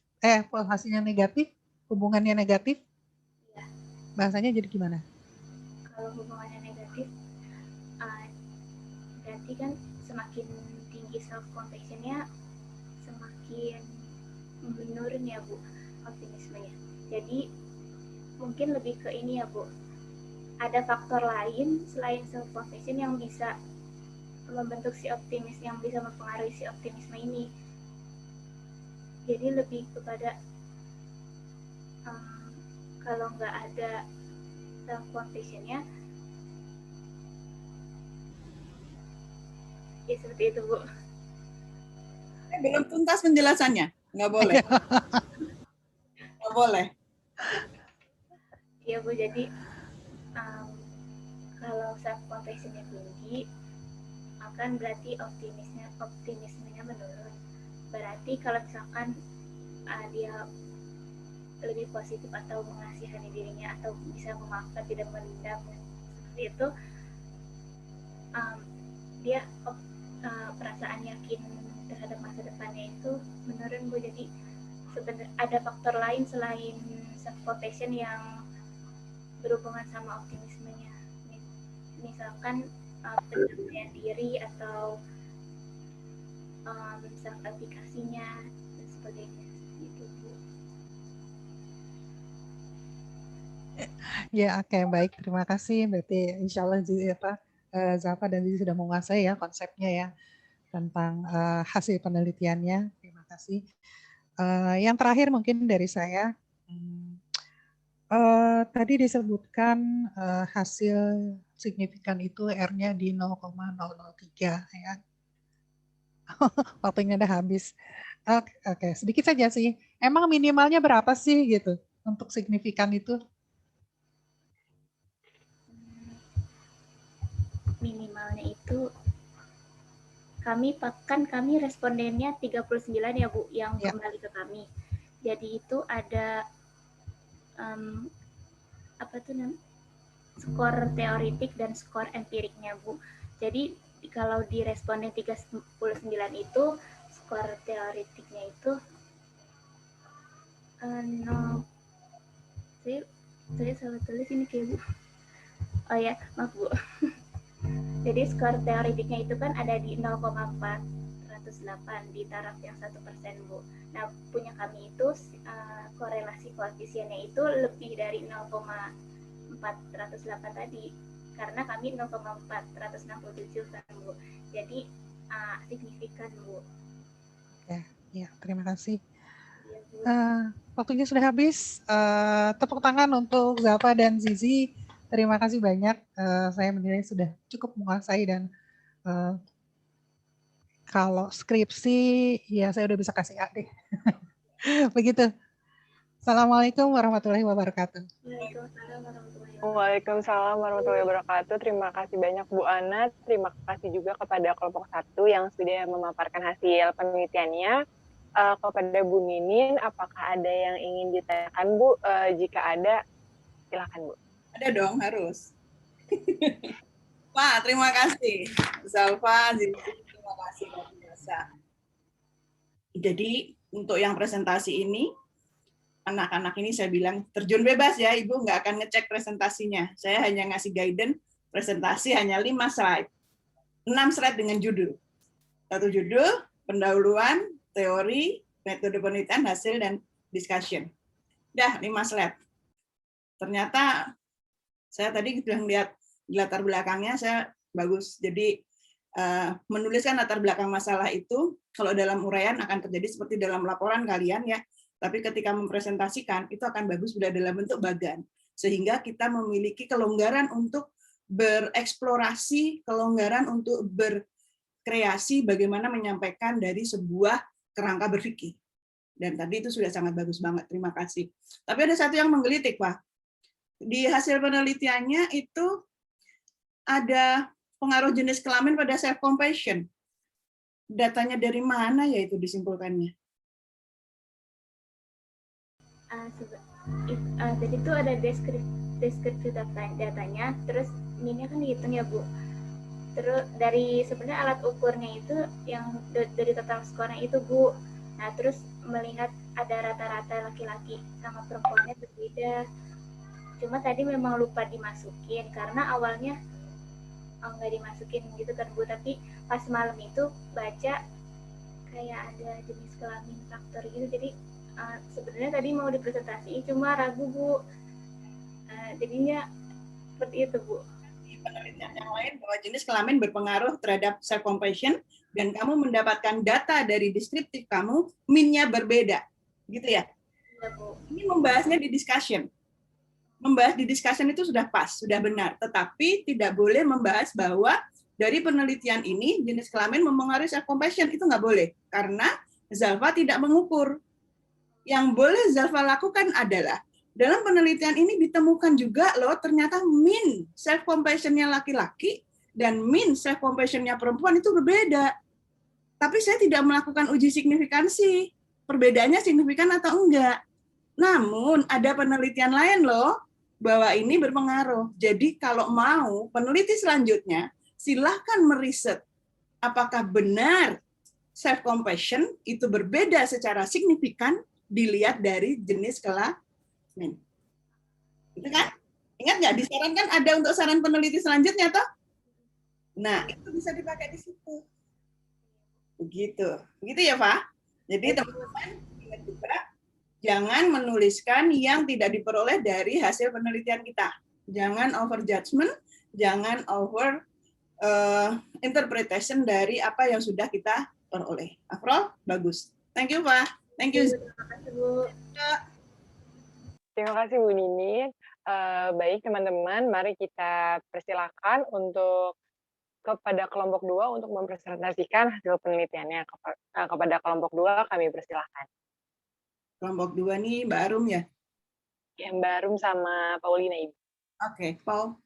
hasilnya negatif, hubungannya negatif, ya. Bahasanya jadi gimana? Kalau hubungannya negatif, berarti kan semakin tinggi self compassion-nya, semakin menurun ya, Bu, optimismenya. Jadi mungkin lebih ke ini ya, Bu, ada faktor lain selain self compassion yang bisa membentuk si optimis, yang bisa mempengaruhi si optimisme ini. Jadi lebih kepada kalau nggak ada self compassion-nya, ya seperti itu, Bu. Belum tuntas penjelasannya, nggak boleh. Nggak boleh. Iya, Bu, jadi kalau self compassion-nya tinggi, akan berarti optimismenya menurun. Berarti kalau misalkan dia lebih positif atau mengasihani dirinya atau bisa memaafkan, tidak mendendam, seperti itu, dia perasaan yakin terhadap masa depannya itu menurun, Bu. Jadi sebenarnya ada faktor lain selain self compassion yang berhubungan sama optimismenya. Misalkan penilaian diri atau self aplikasinya dan sebagainya. Gitu, Bu. Ya, oke, baik. Terima kasih. Berarti insya Allah Zalfa dan Zizi sudah menguasai ya konsepnya ya tentang hasil penelitiannya. Terima kasih. Yang terakhir mungkin dari saya, tadi disebutkan hasil signifikan itu R-nya di 0,003 ya. Waktunya udah habis. Oke, sedikit saja sih. Emang minimalnya berapa sih gitu untuk signifikan itu? itu kami respondennya 39 ya Bu yang Ya. kembali ke kami. Jadi itu ada skor teoritik dan skor empiriknya Bu. Jadi kalau di responden 39 itu skor teoritiknya itu saya salah tulis ini kayak Bu. Oh ya, maaf Bu. Jadi skor teoritiknya itu kan ada di 0,408 di taraf yang 1% Bu. Nah, punya kami itu korelasi koefisiennya itu lebih dari 0,408 tadi. Karena kami 0,467 kan Bu. Jadi signifikan Bu. Ya, terima kasih. Ya, Bu. Waktunya sudah habis. Tepuk tangan untuk Zalfa dan Zizi. Terima kasih banyak. Saya menilai sudah cukup menguasai dan kalau skripsi, ya saya udah bisa kasih A deh. Begitu. Assalamualaikum warahmatullahi wabarakatuh. Waalaikumsalam warahmatullahi wabarakatuh. Terima kasih banyak Bu Ana. Terima kasih juga kepada kelompok 1 yang sudah memaparkan hasil penelitiannya. Kepada Bu Ninin, apakah ada yang ingin ditanyakan Bu? Jika ada, silakan Bu. Ada dong, harus. Pak, terima kasih. Zalfa, Zizi, terima kasih luar biasa. Jadi untuk yang presentasi ini, anak-anak ini saya bilang terjun bebas ya, Ibu nggak akan ngecek presentasinya. Saya hanya ngasih guidance, presentasi hanya 5 slide. 6 slide dengan judul. Satu judul, pendahuluan, teori, metode penelitian, hasil, dan discussion. Dah, 5 slide. Ternyata saya tadi sudah melihat di latar belakangnya, saya bagus. Jadi menuliskan latar belakang masalah itu, kalau dalam uraian akan terjadi seperti dalam laporan kalian ya, tapi ketika mempresentasikan, itu akan bagus bila dalam bentuk bagan. Sehingga kita memiliki kelonggaran untuk bereksplorasi, kelonggaran untuk berkreasi, bagaimana menyampaikan dari sebuah kerangka berpikir. Dan tadi itu sudah sangat bagus banget, terima kasih. Tapi ada satu yang menggelitik, Pak. Di hasil penelitiannya itu ada pengaruh jenis kelamin pada self-compassion. Datanya dari mana ya itu disimpulkannya? Jadi itu ada deskripsi datanya, terus ini kan dihitung ya Bu. Terus dari sebenarnya alat ukurnya itu yang dari total skornya itu Bu. Nah terus melihat ada rata-rata laki-laki sama perempuannya berbeda. Cuma tadi memang lupa dimasukin karena awalnya nggak dimasukin gitu kan Bu, tapi pas malam itu baca kayak ada jenis kelamin faktor gitu, jadi sebenarnya tadi mau dipresentasiin cuma ragu Bu, jadinya seperti itu Bu. Di penelitian yang lain bahwa jenis kelamin berpengaruh terhadap self compassion dan kamu mendapatkan data dari deskriptif kamu min-nya berbeda, gitu ya? Ya, Bu. Ini membahasnya di discussion. Membahas di discussion itu sudah pas, sudah benar. Tetapi tidak boleh membahas bahwa dari penelitian ini jenis kelamin mempengaruhi self compassion, itu nggak boleh karena Zalfa tidak mengukur. Yang boleh Zalfa lakukan adalah dalam penelitian ini ditemukan juga loh ternyata min self compassion-nya laki-laki dan min self compassion-nya perempuan itu berbeda. Tapi saya tidak melakukan uji signifikansi. Perbedaannya signifikan atau enggak. Namun ada penelitian lain loh bahwa ini berpengaruh. Jadi kalau mau peneliti selanjutnya silahkan meriset apakah benar self compassion itu berbeda secara signifikan dilihat dari jenis kelamin. Itu kan? Ingat nggak disarankan ada untuk saran peneliti selanjutnya toh? Nah itu bisa dipakai di situ. Begitu ya Pak. Jadi teman-teman ingat juga jangan menuliskan yang tidak diperoleh dari hasil penelitian kita. Jangan over judgment, jangan over interpretation dari apa yang sudah kita peroleh. Afrol, bagus. Thank you, Pak. Thank you. Terima kasih Bu. Terima kasih Bu Ninin. Baik teman-teman, mari kita persilakan untuk kepada kelompok 2 untuk mempresentasikan hasil penelitiannya. Kepada kelompok 2 kami persilakan. Kelompok 2 nih Mbak Arum ya? Yang Mbak Arum sama Paulina Ibu. Oke, Paul.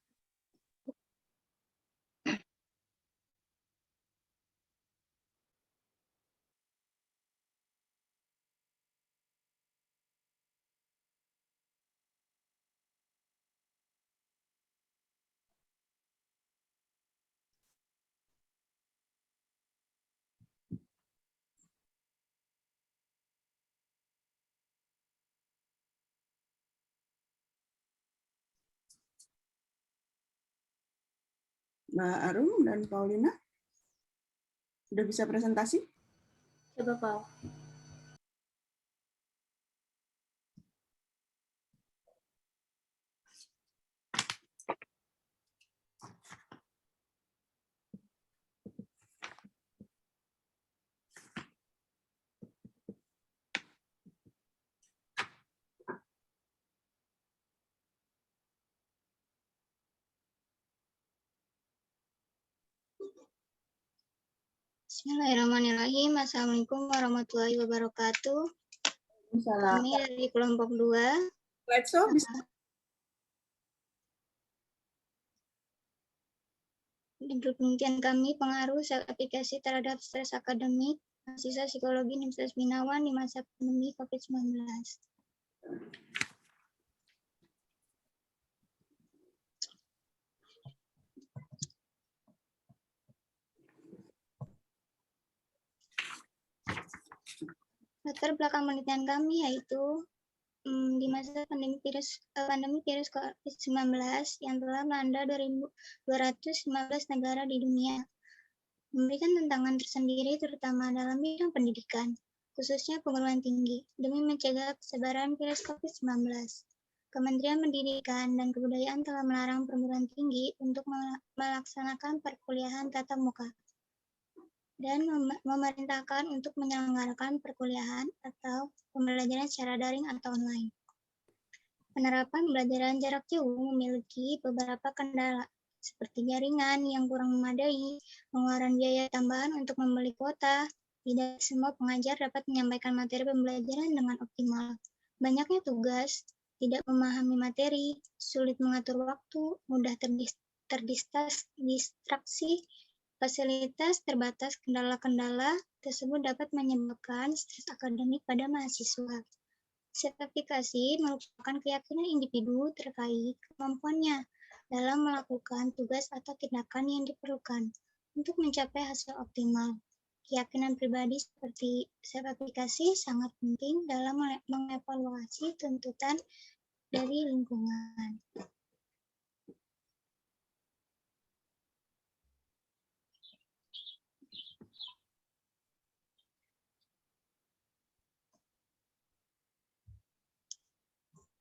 Mbak Arum dan Paulina? Udah bisa presentasi? Coba, Paul. Bismillahirrahmanirrahim. Assalamualaikum warahmatullahi wabarakatuh. Salah. Kami dari kelompok 2. Slideshow bisa. Di grup penelitian kami pengaruh aplikasi terhadap stres akademik mahasiswa psikologi Universitas Binawan di masa pandemi COVID-19. Latar belakang penelitian kami yaitu di masa pandemi virus COVID-19 yang telah melanda 215 negara di dunia, memberikan tantangan tersendiri terutama dalam bidang pendidikan, khususnya perguruan tinggi, demi mencegah persebaran virus COVID-19. Kementerian Pendidikan dan Kebudayaan telah melarang perguruan tinggi untuk melaksanakan perkuliahan tatap muka dan memerintahkan untuk menyelenggarakan perkuliahan atau pembelajaran secara daring atau online. Penerapan pembelajaran jarak jauh memiliki beberapa kendala, seperti jaringan yang kurang memadai, pengeluaran biaya tambahan untuk membeli kuota, tidak semua pengajar dapat menyampaikan materi pembelajaran dengan optimal, banyaknya tugas, tidak memahami materi, sulit mengatur waktu, mudah terdistraksi, fasilitas terbatas. Kendala-kendala tersebut dapat menyebabkan stres akademik pada mahasiswa. Sertifikasi merupakan keyakinan individu terkait kemampuannya dalam melakukan tugas atau tindakan yang diperlukan untuk mencapai hasil optimal. Keyakinan pribadi seperti sertifikasi sangat penting dalam mengevaluasi tuntutan dari lingkungan.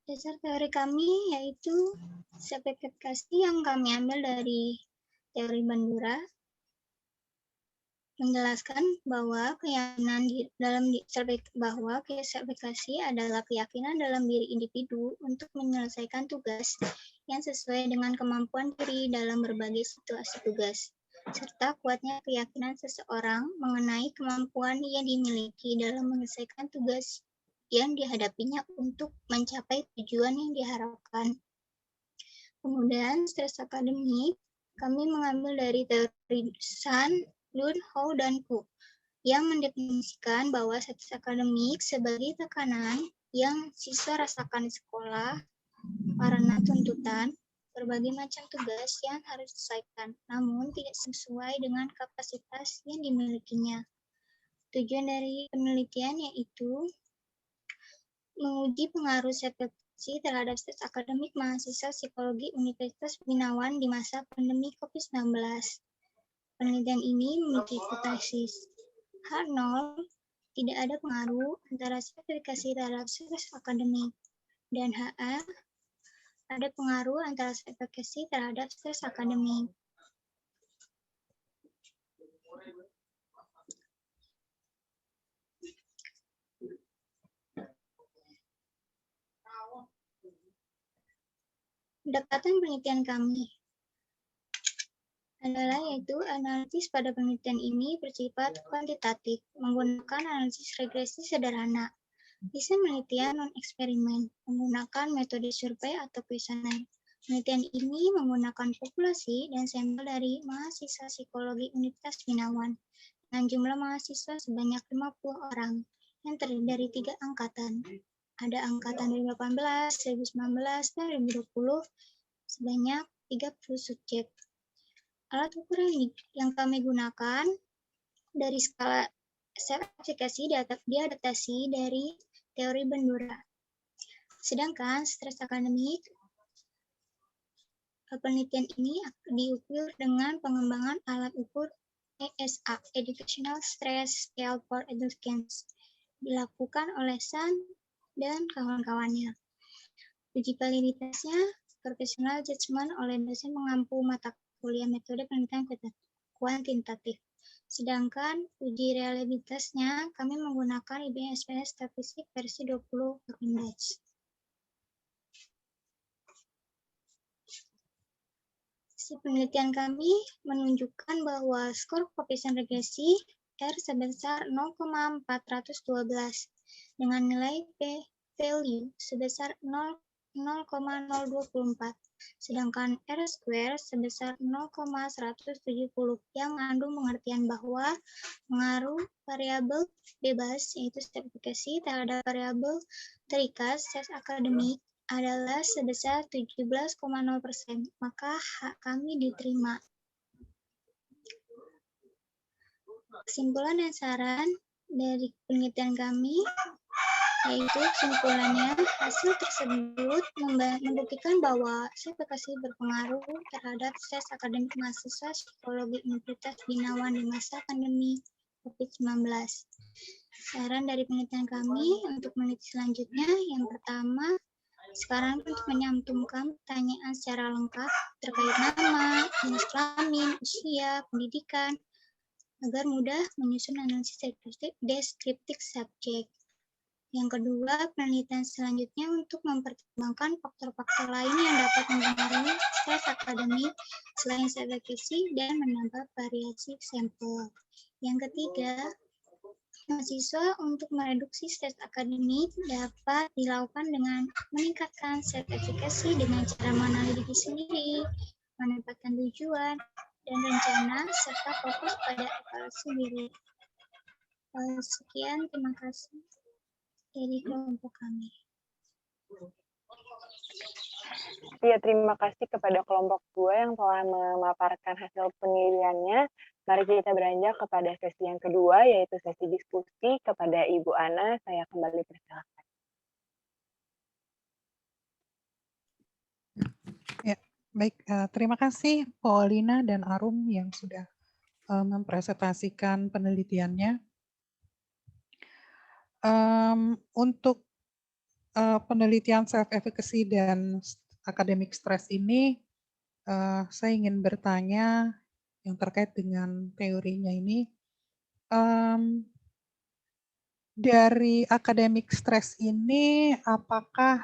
Dasar teori kami yaitu sertifikasi yang kami ambil dari teori Bandura, menjelaskan bahwa sertifikasi adalah keyakinan dalam diri individu untuk menyelesaikan tugas yang sesuai dengan kemampuan diri dalam berbagai situasi tugas, serta kuatnya keyakinan seseorang mengenai kemampuan yang dimiliki dalam menyelesaikan tugas yang dihadapinya untuk mencapai tujuan yang diharapkan. Kemudian, stres akademik, kami mengambil dari teori Sun, Lun, Hou, dan Ku, yang mendefinisikan bahwa stres akademik sebagai tekanan yang siswa rasakan di sekolah karena tuntutan berbagai macam tugas yang harus diselesaikan, namun tidak sesuai dengan kapasitas yang dimilikinya. Tujuan dari penelitian yaitu menguji pengaruh sertifikasi terhadap stres akademik mahasiswa psikologi Universitas Binawan di masa pandemi COVID-19. Penelitian ini memiliki hipotesis H0, tidak ada pengaruh antara sertifikasi terhadap stres akademik, dan HA, ada pengaruh antara sertifikasi terhadap stres akademik. Pendekatan penelitian kami adalah yaitu analisis pada penelitian ini bersifat kuantitatif, menggunakan analisis regresi sederhana, desain penelitian non-eksperimen, menggunakan metode survei atau kuesioner. Penelitian ini menggunakan populasi dan sampel dari mahasiswa psikologi Universitas Binawan dengan jumlah mahasiswa sebanyak 50 orang yang terdiri dari 3 angkatan. Ada angkatan 2018, 2019, dan 2020 sebanyak 30 subjek. Alat ukur yang kami gunakan dari skala sertifikasi diadaptasi dari teori Bandura. Sedangkan stres akademik Penelitian ini diukur dengan pengembangan alat ukur ESA, Educational Stress Scale for Educans, dilakukan oleh San dan kawan-kawannya. Uji validitasnya, professional judgment oleh dosen mengampu mata kuliah metode penelitian kuantitatif. Sedangkan uji reliabilitasnya, kami menggunakan IBM SPS statistik versi 20 batch. Penelitian kami menunjukkan bahwa skor koefisien regresi R sebesar 0,412 dengan nilai p-value sebesar 0,024, sedangkan R square sebesar 0,170 yang mengandung pengertian bahwa pengaruh variabel bebas yaitu sertifikasi terhadap variabel terikat ses akademik adalah sebesar 17,0%, maka hak kami diterima. Kesimpulan dan saran dari penelitian kami, yaitu kesimpulannya, hasil tersebut membuktikan bahwa sertifikasi berpengaruh terhadap ses akademik mahasiswa psikologi Universitas Binawan di masa pandemi COVID-19. Saran dari penelitian kami untuk meneliti selanjutnya, yang pertama, sekarang untuk menyantumkan pertanyaan secara lengkap terkait nama, jenis kelamin, usia, pendidikan, agar mudah menyusun analisis deskriptif subjek. Yang kedua, penelitian selanjutnya untuk mempertimbangkan faktor-faktor lain yang dapat mempengaruhi stres akademik selain sertifikasi dan menambah variasi sampel. Yang ketiga, mahasiswa untuk mereduksi stres akademik dapat dilakukan dengan meningkatkan sertifikasi dengan cara mengenali diri sendiri, menempatkan tujuan, dan rencana, serta fokus pada evaluasi diri. Sekian, terima kasih dari kelompok kami. Ya, terima kasih kepada kelompok 2 yang telah memaparkan hasil penelitiannya. Mari kita beranjak kepada sesi yang kedua, yaitu sesi diskusi. Kepada Ibu Ana, saya kembali persilakan. Ya, baik. Terima kasih Paulina dan Arum yang sudah mempresentasikan penelitiannya. Untuk penelitian self-efficacy dan academic stress ini, saya ingin bertanya yang terkait dengan teorinya ini. Dari academic stress ini, apakah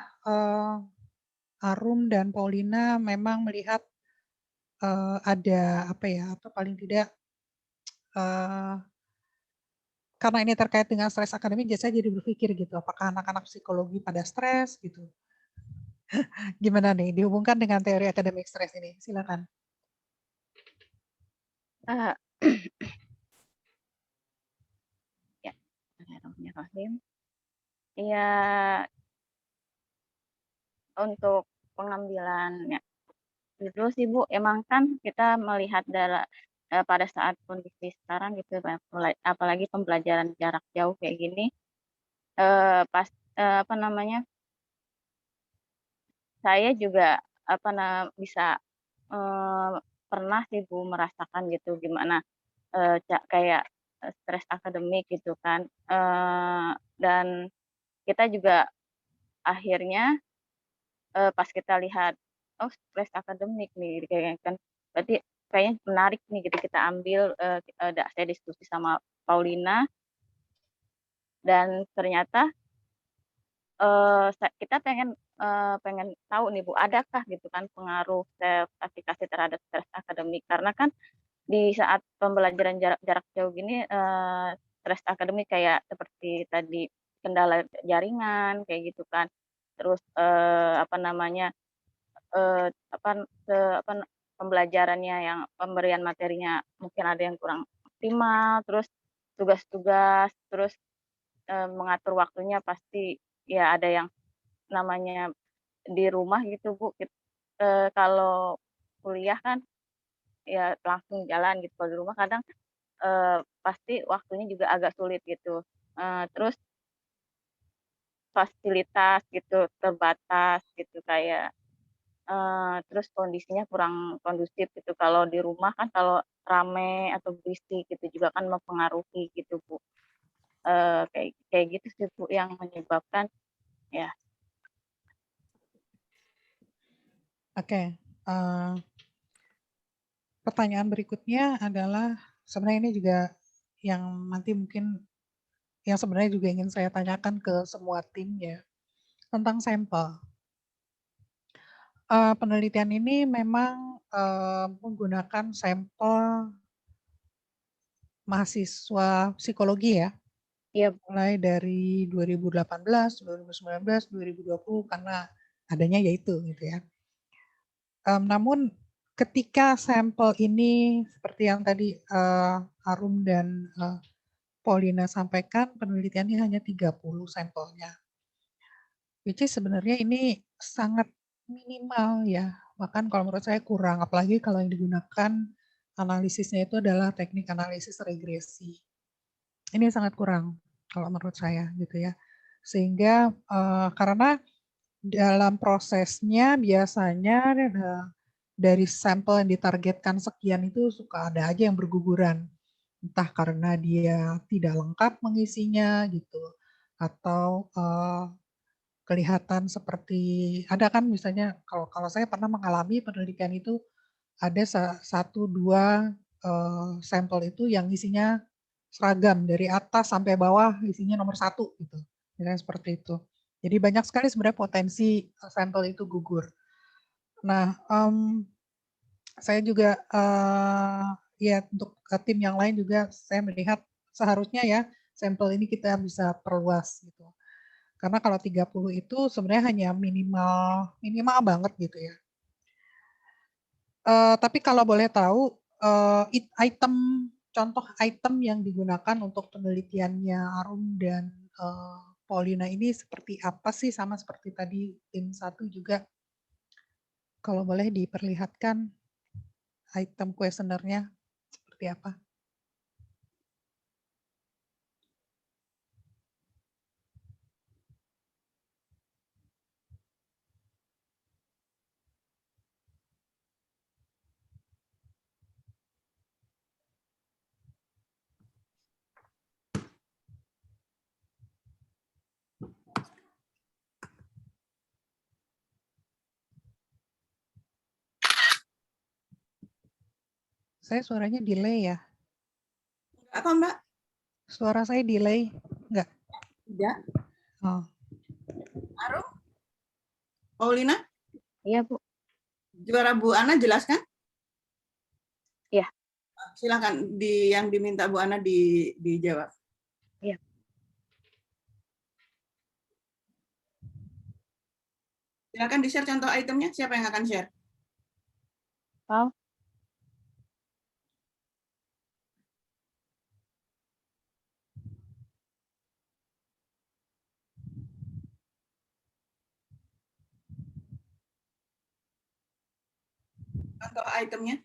Arum dan Paulina memang melihat ada apa ya, atau paling tidak karena ini terkait dengan stres akademik, saya jadi berpikir gitu, apakah anak-anak psikologi pada stres gitu? Gimana nih dihubungkan dengan teori akademik stres ini? Silakan. Ya, Bismillahirrahmanirrahim. Ya, untuk pengambilannya dulu sih Bu, emang kan kita melihat pada saat kondisi sekarang gitu, apalagi pembelajaran jarak jauh kayak gini, saya juga bisa pernah sih Bu merasakan gitu gimana kayak stres akademik gitu kan, dan kita juga akhirnya pas kita lihat oh stres akademik nih kayak kan, berarti kayaknya menarik nih gitu kita ambil, saya diskusi sama Paulina dan ternyata kita pengen tahu nih Bu, adakah gitu kan pengaruh self-efficacy terhadap stres akademik, karena kan di saat pembelajaran jarak jauh gini stres akademik kayak seperti tadi kendala jaringan kayak gitu kan, terus pembelajarannya yang pemberian materinya mungkin ada yang kurang optimal, terus tugas-tugas, terus mengatur waktunya pasti ya ada yang namanya di rumah gitu Bu, kalau kuliah kan ya langsung jalan gitu, kalau di rumah kadang pasti waktunya juga agak sulit gitu, terus fasilitas gitu terbatas gitu, kayak terus kondisinya kurang kondusif gitu. Kalau di rumah kan kalau rame atau berisik gitu juga kan mempengaruhi gitu, Bu. Kayak kayak gitu sih, Bu, yang menyebabkan ya. Oke, pertanyaan berikutnya adalah sebenarnya ini juga yang nanti mungkin yang sebenarnya juga ingin saya tanyakan ke semua tim ya, tentang sampel. Penelitian ini memang menggunakan sampel mahasiswa psikologi ya, Iya, Bu. mulai dari 2018, 2019, 2020 karena adanya yaitu gitu ya. Namun ketika sampel ini seperti yang tadi Arum dan Paulina sampaikan, penelitiannya hanya 30 sampelnya. Which is sebenarnya ini sangat minimal ya, bahkan kalau menurut saya kurang, apalagi kalau yang digunakan analisisnya itu adalah teknik analisis regresi. Ini sangat kurang kalau menurut saya gitu ya. Sehingga karena dalam prosesnya biasanya dari sampel yang ditargetkan sekian itu suka ada aja yang berguguran. Entah karena dia tidak lengkap mengisinya gitu, atau kelihatan seperti ada kan misalnya kalau saya pernah mengalami penelitian itu ada 1-2 sampel itu yang isinya seragam dari atas sampai bawah isinya nomor 1 gitu, misalnya seperti itu. Jadi banyak sekali sebenarnya potensi sampel itu gugur. Nah, saya juga ya untuk tim yang lain juga saya melihat seharusnya ya sampel ini kita bisa perluas gitu. Karena kalau 30 itu sebenarnya hanya minimal banget gitu ya. Tapi kalau boleh tahu contoh item yang digunakan untuk penelitiannya Arum dan Paulina ini seperti apa sih, sama seperti tadi tim 1 juga. Kalau boleh diperlihatkan item kuesionernya seperti apa? Saya suaranya delay ya? Enggak kok, Mbak. Suara saya delay? Enggak? Tidak. Oh. Arum? Paulina? Iya, Bu. Juara Bu Ana jelaskan? Iya. Silakan yang diminta Bu Ana dijawab. Iya. Silakan di-share contoh itemnya. Siapa yang akan share? Pau. Contoh itemnya.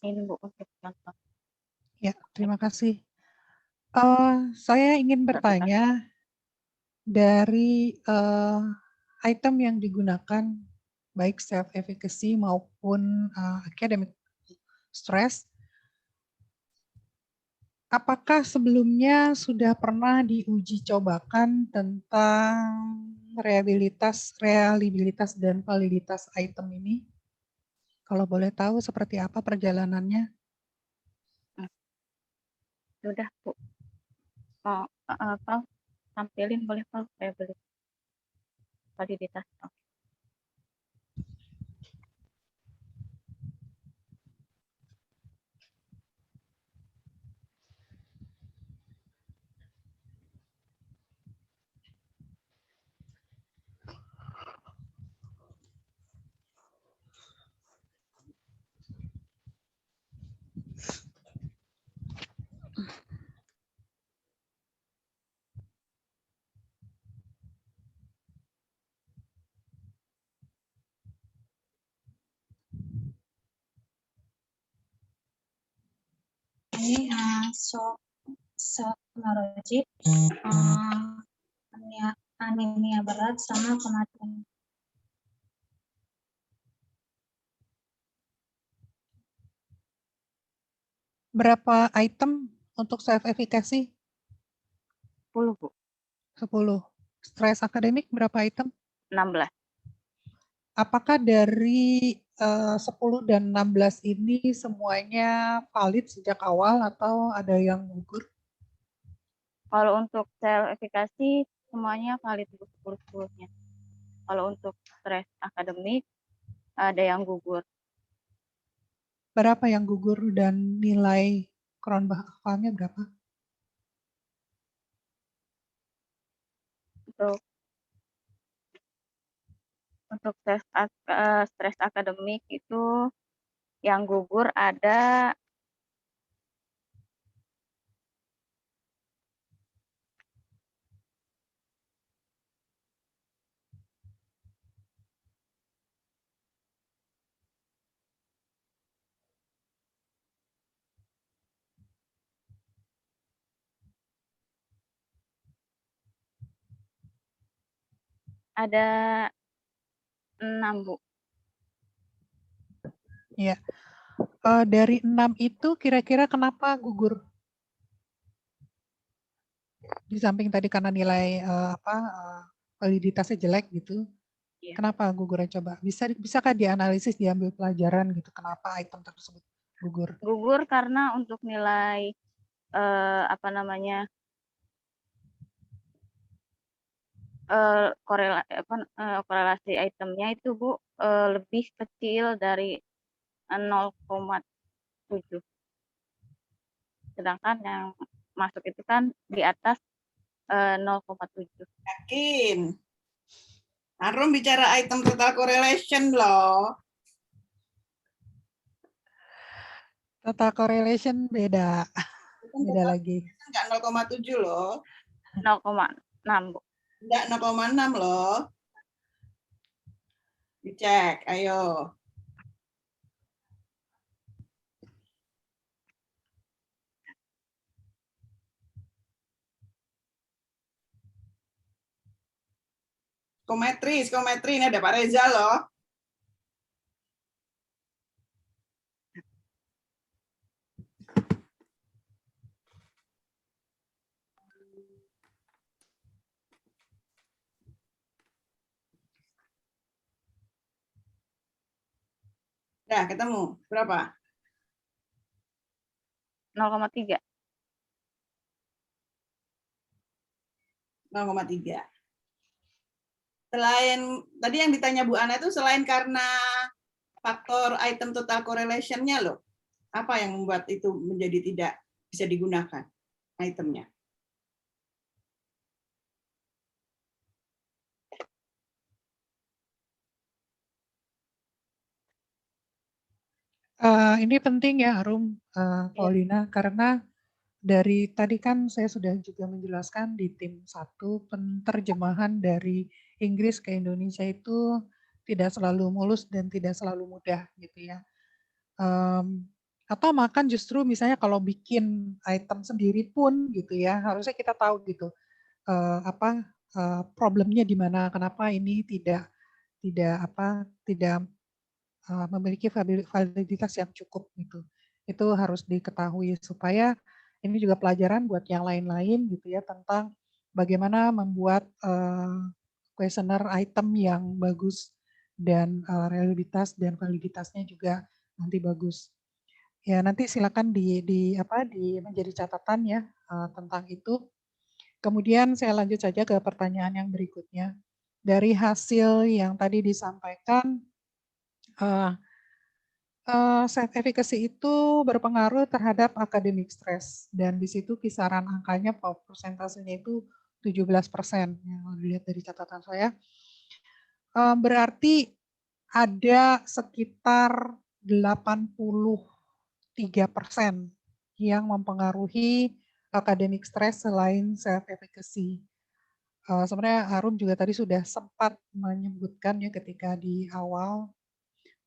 Ini, Bu, untuk contoh. Ya, terima kasih. Saya ingin bertanya dari item yang digunakan baik self-efficacy maupun academic stress, apakah sebelumnya sudah pernah diuji cobakan tentang reliabilitas dan validitas item ini? Kalau boleh tahu seperti apa perjalanannya? Sudah, Bu. Pau, tampilin boleh, Pau, validitas. shock, hemorrhagic, anemia berat, sama kematian. Berapa item untuk self-efficacy? 10, Bu. 10. Stres akademik berapa item? 16. Apakah dari 10 dan 16 ini semuanya valid sejak awal atau ada yang gugur? Kalau untuk self-efficacy semuanya valid 10-10-nya. Kalau untuk stres akademik ada yang gugur. Berapa yang gugur dan nilai Cronbach-Affelnya berapa? Untuk stres akademik itu yang gugur ada 6, Bu. Ya. Dari 6 itu kira-kira kenapa gugur? Di samping tadi karena nilai validitasnya jelek gitu. Iya. Kenapa gugurnya coba? Bisakah dianalisis, diambil pelajaran gitu kenapa item tersebut gugur? Gugur karena untuk nilai korelasi itemnya itu, Bu, lebih kecil dari 0,7. Sedangkan yang masuk itu kan di atas 0,7. Yakin? Arum bicara item total correlation loh. Total correlation beda. Beda lagi. Enggak 0,7 loh. 0,6, Bu. Enggak 0,6 loh. Dicek, ayo. Psikometri ini ada Pak Reza loh. Nah, ketemu. Berapa? 0,3. 0,3. Selain tadi yang ditanya Bu Ana itu selain karena faktor item total correlation-nya loh. Apa yang membuat itu menjadi tidak bisa digunakan itemnya? Ini penting ya Arum, Paulina, karena dari tadi kan saya sudah juga menjelaskan di tim 1 penerjemahan dari Inggris ke Indonesia itu tidak selalu mulus dan tidak selalu mudah gitu ya. Atau makan justru misalnya kalau bikin item sendiri pun gitu ya, harusnya kita tahu gitu problemnya di mana, kenapa ini tidak memiliki validitas yang cukup gitu. Itu harus diketahui supaya ini juga pelajaran buat yang lain-lain gitu ya tentang bagaimana membuat questionnaire item yang bagus dan reliabilitas dan validitasnya juga nanti bagus. Ya nanti silakan menjadi catatan ya tentang itu. Kemudian saya lanjut saja ke pertanyaan yang berikutnya. Dari hasil yang tadi disampaikan, self-efficacy itu berpengaruh terhadap academic stress dan di situ kisaran angkanya persentasenya itu 17% yang dilihat dari catatan saya. Berarti ada sekitar 83% yang mempengaruhi academic stress selain self-efficacy. Sebenarnya Harum juga tadi sudah sempat menyebutkan ya ketika di awal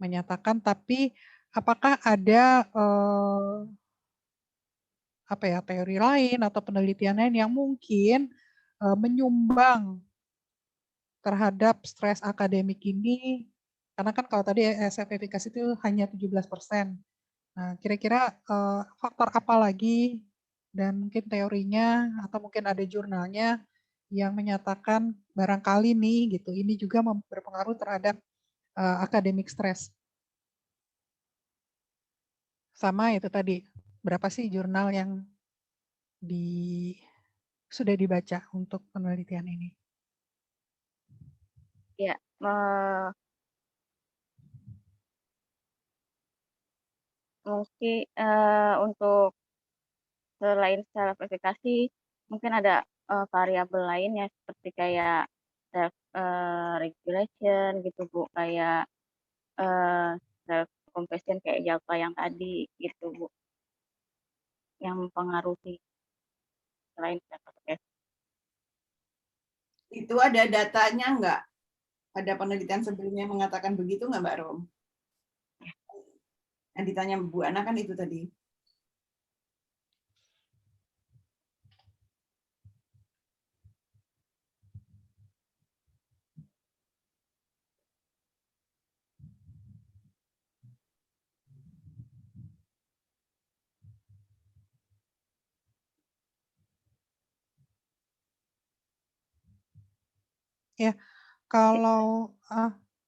menyatakan, tapi apakah ada teori lain atau penelitian lain yang mungkin menyumbang terhadap stres akademik ini, karena kan kalau tadi efektivitas itu hanya 17%. Nah, kira-kira faktor apa lagi dan mungkin teorinya atau mungkin ada jurnalnya yang menyatakan barangkali nih gitu, ini juga berpengaruh terhadap akademik stres. Sama itu tadi, berapa sih jurnal yang sudah dibaca untuk penelitian ini? Ya, mungkin untuk selain secara verifikasi, mungkin ada variabel lain ya seperti kayak self regulation gitu Bu, kayak self compassion kayak Jalpa yang tadi gitu Bu, yang mempengaruhi selain self compassion. Itu ada datanya nggak? Ada penelitian sebelumnya yang mengatakan begitu nggak, Mbak Rom? Yang ditanya Bu Ana kan itu tadi. Ya, kalau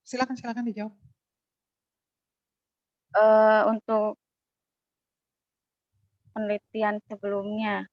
silakan dijawab. Untuk penelitian sebelumnya,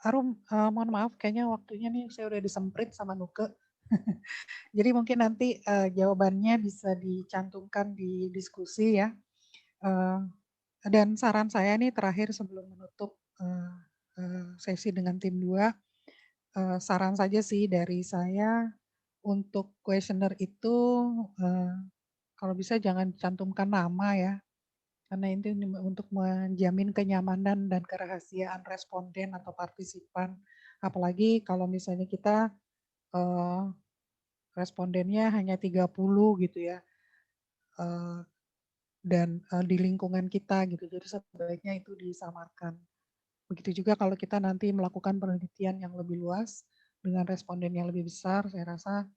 Arum, mohon maaf, kayaknya waktunya nih saya udah disemprit sama Nuke. Jadi mungkin nanti jawabannya bisa dicantumkan di diskusi ya. Dan saran saya nih terakhir sebelum menutup sesi dengan tim 2, saran saja sih dari saya untuk kuesioner itu kalau bisa jangan cantumkan nama ya. Karena itu untuk menjamin kenyamanan dan kerahasiaan responden atau partisipan. Apalagi kalau misalnya kita respondennya hanya 30 gitu ya. Dan di lingkungan kita gitu. Jadi sebaiknya itu disamarkan. Begitu juga kalau kita nanti melakukan penelitian yang lebih luas dengan responden yang lebih besar, saya rasa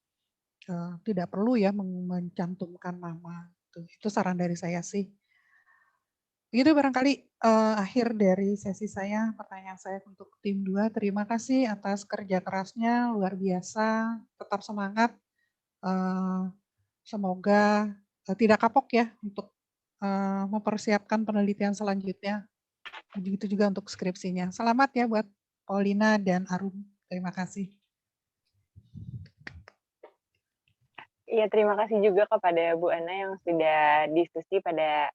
tidak perlu ya mencantumkan nama. Itu saran dari saya sih. Begitu barangkali akhir dari sesi saya, pertanyaan saya untuk tim 2. Terima kasih atas kerja kerasnya, luar biasa. Tetap semangat. Semoga tidak kapok ya untuk mempersiapkan penelitian selanjutnya. Begitu juga untuk skripsinya. Selamat ya buat Paulina dan Arum. Terima kasih. Iya, terima kasih juga kepada Bu Ana yang sudah diskusi pada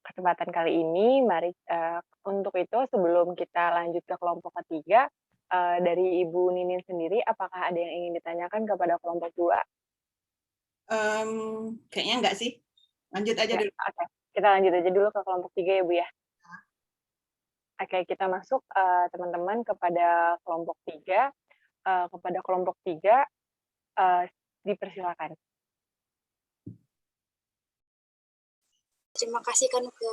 kesempatan kali ini. Mari untuk itu sebelum kita lanjut ke kelompok ketiga, dari Ibu Ninin sendiri, apakah ada yang ingin ditanyakan kepada kelompok 2? Kayaknya enggak sih. Lanjut aja dulu. Oke, kita lanjut aja dulu ke kelompok 3 ya Bu ya. Oke, kita masuk teman-teman kepada kelompok 3. Kepada kelompok 3, dipersilakan. Terima kasih Kak Nuke.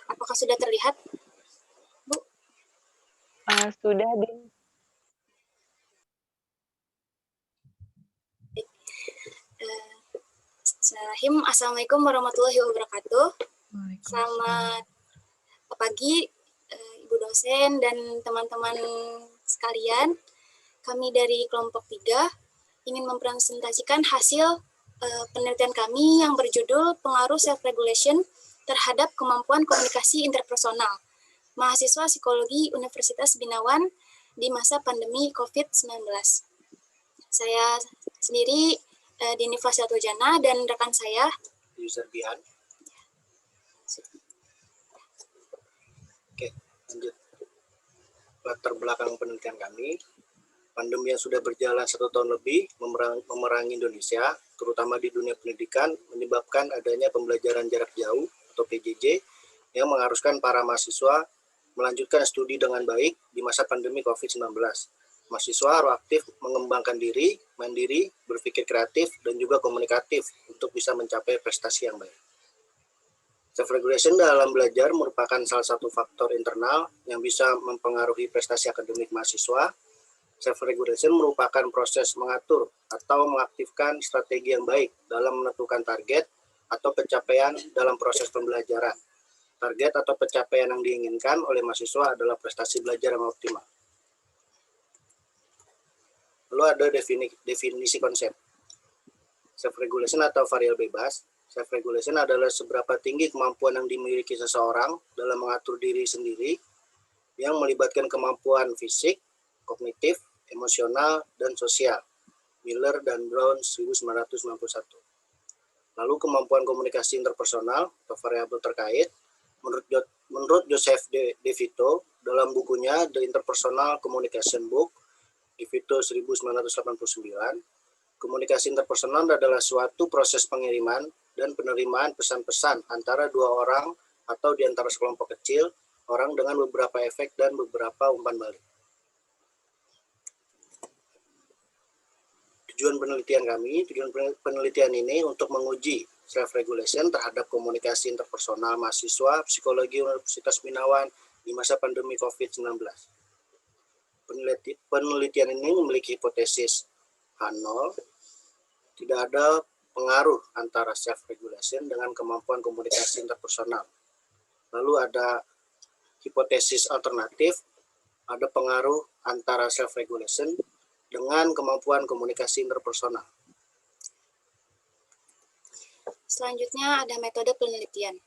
Apakah sudah terlihat, Bu? Sudah, Din. Bismillahirrahmanirrahim. Assalamualaikum warahmatullahi wabarakatuh. Selamat pagi Ibu dosen dan teman-teman sekalian. Kami dari kelompok 3 ingin mempresentasikan hasil penelitian kami yang berjudul Pengaruh Self-Regulation terhadap Kemampuan Komunikasi Interpersonal Mahasiswa Psikologi Universitas Binawan di masa pandemi COVID-19. Saya sendiri Dini Fasyatujana dan rekan saya User Bian. Oke, lanjut. Latar belakang penelitian kami, pandemi yang sudah berjalan 1 tahun lebih memerangi Indonesia, terutama di dunia pendidikan, menyebabkan adanya pembelajaran jarak jauh atau PJJ yang mengharuskan para mahasiswa melanjutkan studi dengan baik di masa pandemi COVID-19. Mahasiswa harus aktif mengembangkan diri, mandiri, berpikir kreatif, dan juga komunikatif untuk bisa mencapai prestasi yang baik. Self-regulation dalam belajar merupakan salah satu faktor internal yang bisa mempengaruhi prestasi akademik mahasiswa. Self-regulation merupakan proses mengatur atau mengaktifkan strategi yang baik dalam menentukan target atau pencapaian dalam proses pembelajaran. Target atau pencapaian yang diinginkan oleh mahasiswa adalah prestasi belajar yang optimal. Lalu ada definisi konsep. Self-regulation atau variabel bebas. Self-regulation adalah seberapa tinggi kemampuan yang dimiliki seseorang dalam mengatur diri sendiri yang melibatkan kemampuan fisik, kognitif, emosional, dan sosial. Miller dan Brown 1991. Lalu kemampuan komunikasi interpersonal atau variabel terkait. Menurut Joseph De Vito dalam bukunya The Interpersonal Communication Book, De Vito 1989, komunikasi interpersonal adalah suatu proses pengiriman dan penerimaan pesan-pesan antara 2 orang atau di antara sekelompok kecil orang dengan beberapa efek dan beberapa umpan balik. Tujuan penelitian ini untuk menguji self-regulation terhadap komunikasi interpersonal mahasiswa Psikologi Universitas Binawan di masa pandemi COVID-19. Penelitian ini memiliki hipotesis H0, tidak ada pengaruh antara self-regulation dengan kemampuan komunikasi interpersonal. Lalu ada hipotesis alternatif, ada pengaruh antara self-regulation dengan kemampuan komunikasi interpersonal. Selanjutnya ada metode penelitian.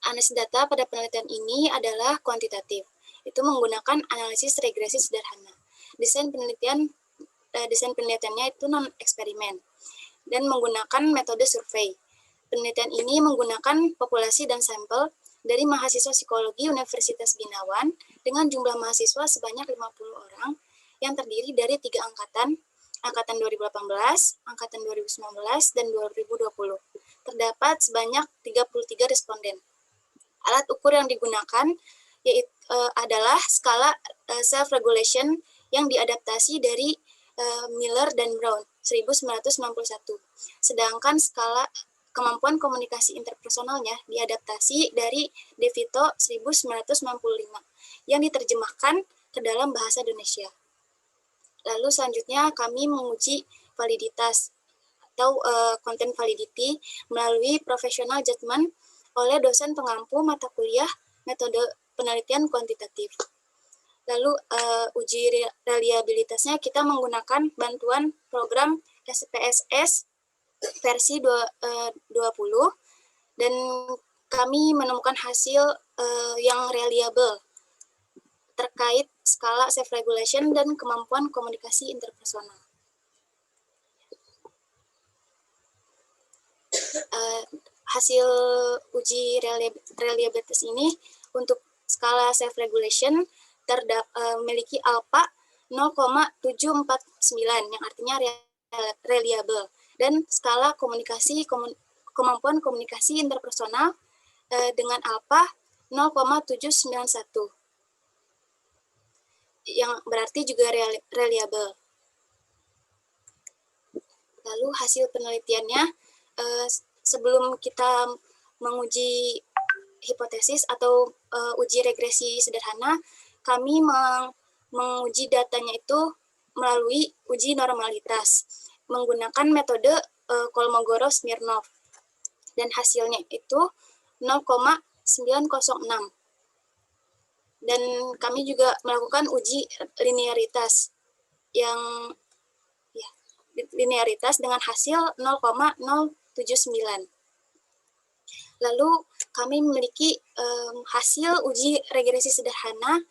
Analisis data pada penelitian ini adalah kuantitatif. Itu menggunakan analisis regresi sederhana. Desain penelitiannya itu non-eksperimen dan menggunakan metode survei. Penelitian ini menggunakan populasi dan sampel dari mahasiswa psikologi Universitas Binawan dengan jumlah mahasiswa sebanyak 50 orang yang terdiri dari 3 angkatan 2018, angkatan 2019, dan 2020. Terdapat sebanyak 33 responden. Alat ukur yang digunakan yaitu adalah skala self-regulation yang diadaptasi dari Miller dan Brown 1991. Sedangkan skala kemampuan komunikasi interpersonalnya diadaptasi dari De Vito 1995 yang diterjemahkan ke dalam bahasa Indonesia. Lalu selanjutnya kami menguji validitas atau content validity melalui professional judgment oleh dosen pengampu mata kuliah metode penelitian kuantitatif. Lalu uji reliabilitasnya kita menggunakan bantuan program SPSS versi 20 dan kami menemukan hasil yang reliable terkait skala self-regulation dan kemampuan komunikasi interpersonal. Hasil uji reliabilitas ini untuk skala self-regulation memiliki alpha 0,749 yang artinya reliable, dan skala kemampuan komunikasi interpersonal dengan alpha 0,791 yang berarti juga reliable. Lalu hasil penelitiannya, sebelum kita menguji hipotesis atau uji regresi sederhana, kami menguji datanya itu melalui uji normalitas menggunakan metode Kolmogorov Smirnov. Dan hasilnya itu 0,906. Dan kami juga melakukan uji linearitas yang linearitas dengan hasil 0,079. Lalu kami memiliki hasil uji regresi sederhana.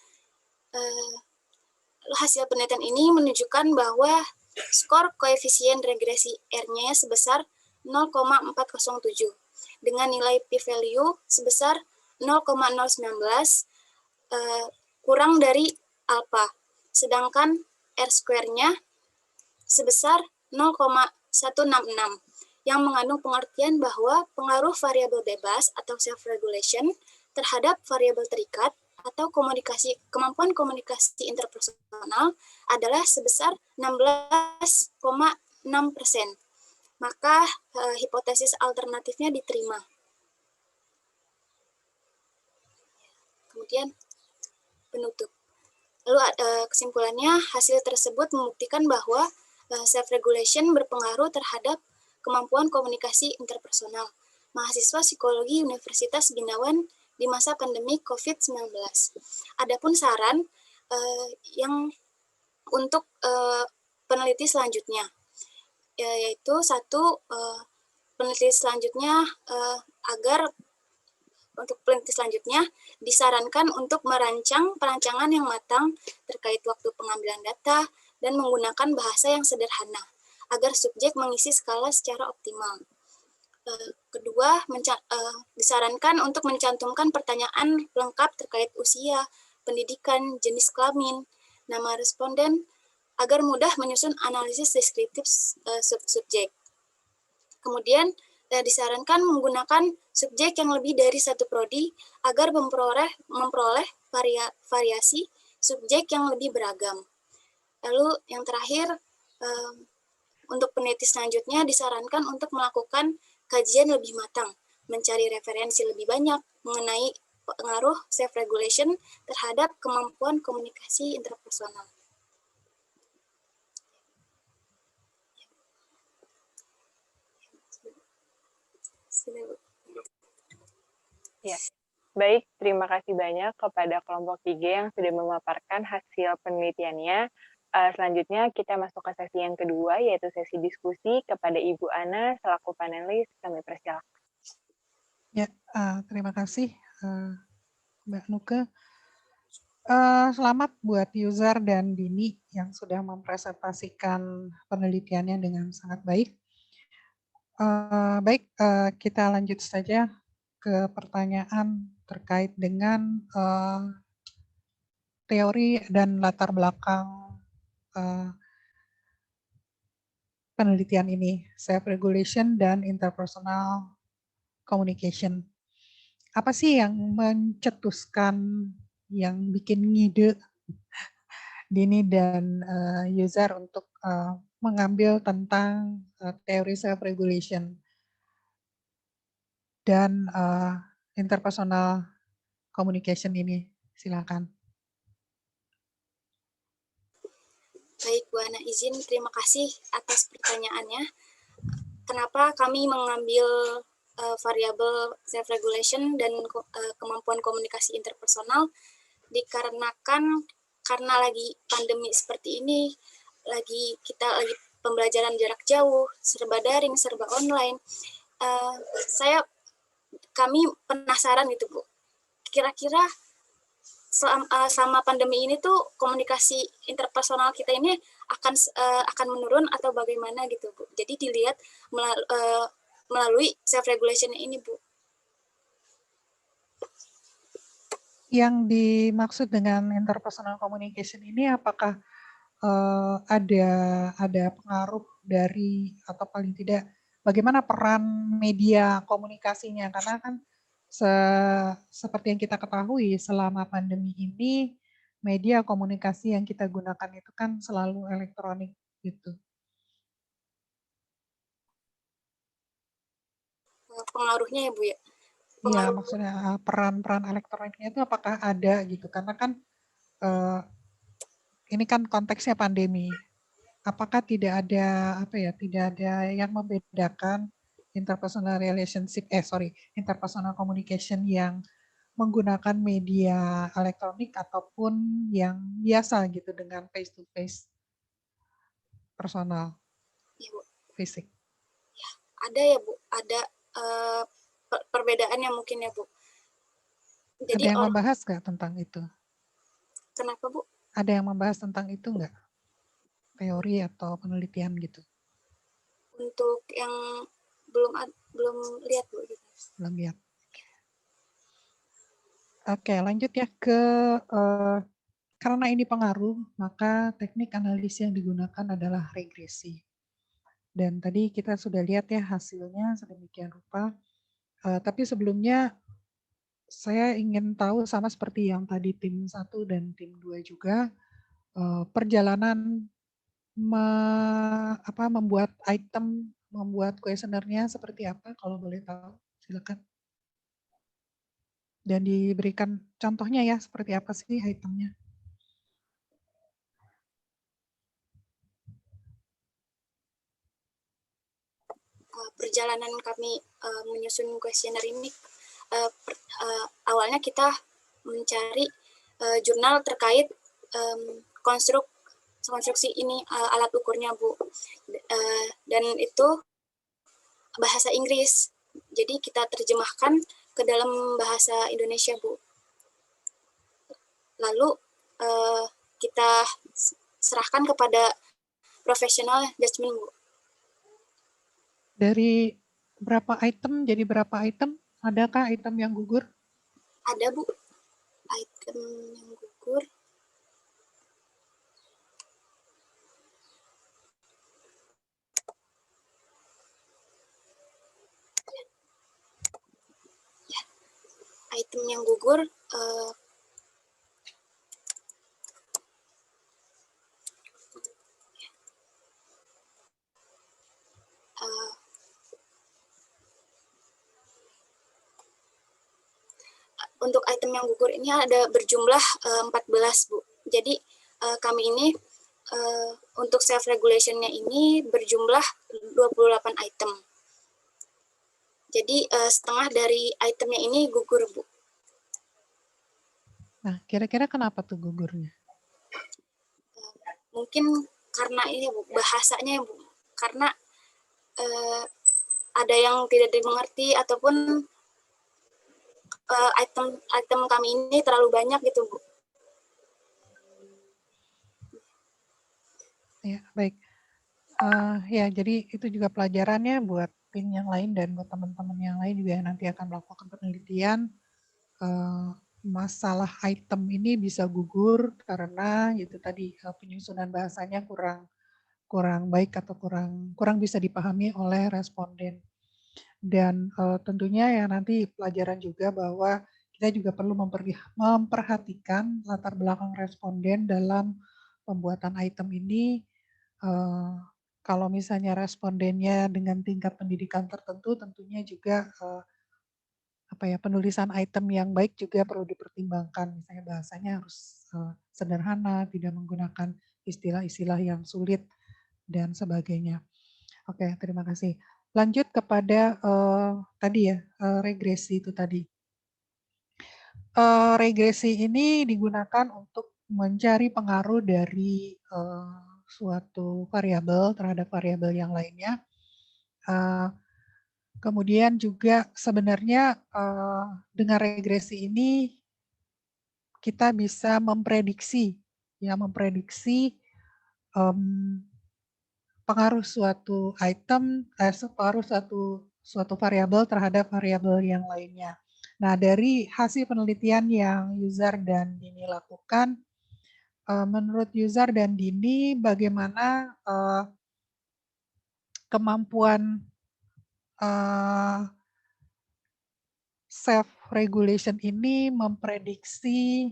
Hasil penelitian ini menunjukkan bahwa skor koefisien regresi R-nya sebesar 0,407 dengan nilai p-value sebesar 0,019 kurang dari alpha, sedangkan R-square-nya sebesar 0,166 yang mengandung pengertian bahwa pengaruh variabel bebas atau self-regulation terhadap variabel terikat atau kemampuan komunikasi interpersonal adalah sebesar 16,6%. Maka hipotesis alternatifnya diterima. Kemudian penutup. Lalu kesimpulannya, hasil tersebut membuktikan bahwa self-regulation berpengaruh terhadap kemampuan komunikasi interpersonal mahasiswa psikologi Universitas Binawan di masa pandemi COVID-19. Adapun saran yang untuk peneliti selanjutnya, yaitu satu, peneliti selanjutnya untuk peneliti selanjutnya disarankan untuk merancang perancangan yang matang terkait waktu pengambilan data dan menggunakan bahasa yang sederhana agar subjek mengisi skala secara optimal. Kedua, disarankan untuk mencantumkan pertanyaan lengkap terkait usia, pendidikan, jenis kelamin, nama responden, agar mudah menyusun analisis deskriptif subjek. Kemudian, disarankan menggunakan subjek yang lebih dari satu prodi agar memperoleh variasi subjek yang lebih beragam. Lalu yang terakhir, untuk peneliti selanjutnya disarankan untuk melakukan kajian lebih matang, mencari referensi lebih banyak mengenai pengaruh self-regulation terhadap kemampuan komunikasi interpersonal. Ya, baik. Terima kasih banyak kepada kelompok 3 yang sudah memaparkan hasil penelitiannya. Selanjutnya kita masuk ke sesi yang kedua, yaitu sesi diskusi kepada Ibu Ana selaku panelis. Kami persilakan. Ya, terima kasih Mbak Nuke. Selamat buat Yuzar dan Dini yang sudah mempresentasikan penelitiannya dengan sangat baik. Baik, kita lanjut saja ke pertanyaan terkait dengan teori dan latar belakang penelitian ini, self-regulation dan interpersonal communication. Apa sih yang mencetuskan, yang bikin ngide Dini dan Yuzar untuk mengambil tentang teori self-regulation dan interpersonal communication ini? Silakan. Baik, Bu Ana, izin terima kasih atas pertanyaannya. Kenapa kami mengambil variabel self-regulation dan kemampuan komunikasi interpersonal? Dikarenakan karena lagi pandemi seperti ini, kita lagi pembelajaran jarak jauh, serba daring, serba online. Kami penasaran gitu, Bu. Kira-kira selama pandemi ini tuh komunikasi interpersonal kita ini akan menurun atau bagaimana gitu, Bu. Jadi dilihat melalui self-regulation ini, Bu. Yang dimaksud dengan interpersonal communication ini apakah ada pengaruh dari, atau paling tidak bagaimana peran media komunikasinya, karena kan seperti yang kita ketahui selama pandemi ini media komunikasi yang kita gunakan itu kan selalu elektronik gitu. Pengaruhnya ya, Bu ya? Iya, maksudnya peran-peran elektroniknya itu apakah ada gitu, karena kan ini kan konteksnya pandemi. apakah tidak ada yang membedakan interpersonal communication yang menggunakan media elektronik ataupun yang biasa gitu dengan face to face personal Ya, Bu. fisik. Ada ya, Bu. Ada perbedaannya mungkin ya, Bu. Jadi ada yang membahas nggak tentang itu? Kenapa, Bu? Ada yang membahas tentang itu nggak? Teori atau penelitian gitu? Untuk yang belum lihat, Bu. Belum lihat. Oke, lanjut ya ke karena ini pengaruh, maka teknik analisis yang digunakan adalah regresi. Dan tadi kita sudah lihat ya hasilnya sedemikian rupa. Tapi sebelumnya saya ingin tahu sama seperti yang tadi tim 1 dan tim 2 juga, perjalanan membuat item, membuat kuesionernya seperti apa kalau boleh tahu, silakan. Dan diberikan contohnya ya, seperti apa sih itemnya. Perjalanan kami menyusun kuesioner ini, awalnya kita mencari jurnal terkait konstruksi ini, alat ukurnya, Bu. Dan itu bahasa Inggris. Jadi kita terjemahkan ke dalam bahasa Indonesia, Bu. Lalu kita serahkan kepada professional judgment, Bu. Dari berapa item jadi berapa item? Adakah item yang gugur? Ada, Bu. Item yang gugur. Item yang gugur untuk item yang gugur ini ada berjumlah 14, Bu. Jadi kami ini untuk self regulation-nya ini berjumlah 28 item. Jadi setengah dari itemnya ini gugur, Bu. Nah, kira-kira kenapa tuh gugurnya? Mungkin karena ini, Bu, bahasanya, Bu. Karena ada yang tidak dimengerti ataupun item kami ini terlalu banyak gitu, Bu. Ya, baik. Ya, jadi itu juga pelajarannya buat tim yang lain dan buat teman-teman yang lain juga yang nanti akan melakukan penelitian. Masalah item ini bisa gugur karena itu tadi penyusunan bahasanya kurang baik atau kurang bisa dipahami oleh responden. Dan tentunya ya nanti pelajaran juga bahwa kita juga perlu memperhatikan latar belakang responden dalam pembuatan item ini. Kalau misalnya respondennya dengan tingkat pendidikan tertentu, tentunya juga penulisan item yang baik juga perlu dipertimbangkan. Misalnya bahasanya harus sederhana, tidak menggunakan istilah-istilah yang sulit dan sebagainya. Oke, terima kasih. Lanjut kepada tadi ya, regresi itu tadi. Regresi ini digunakan untuk mencari pengaruh dari suatu variabel terhadap variabel yang lainnya. Kemudian juga sebenarnya dengan regresi ini kita bisa memprediksi pengaruh suatu item, pengaruh suatu variabel terhadap variabel yang lainnya. Nah, dari hasil penelitian yang Yuzar dan Dini lakukan, menurut Yuzar dan Dini, bagaimana kemampuan self-regulation ini memprediksi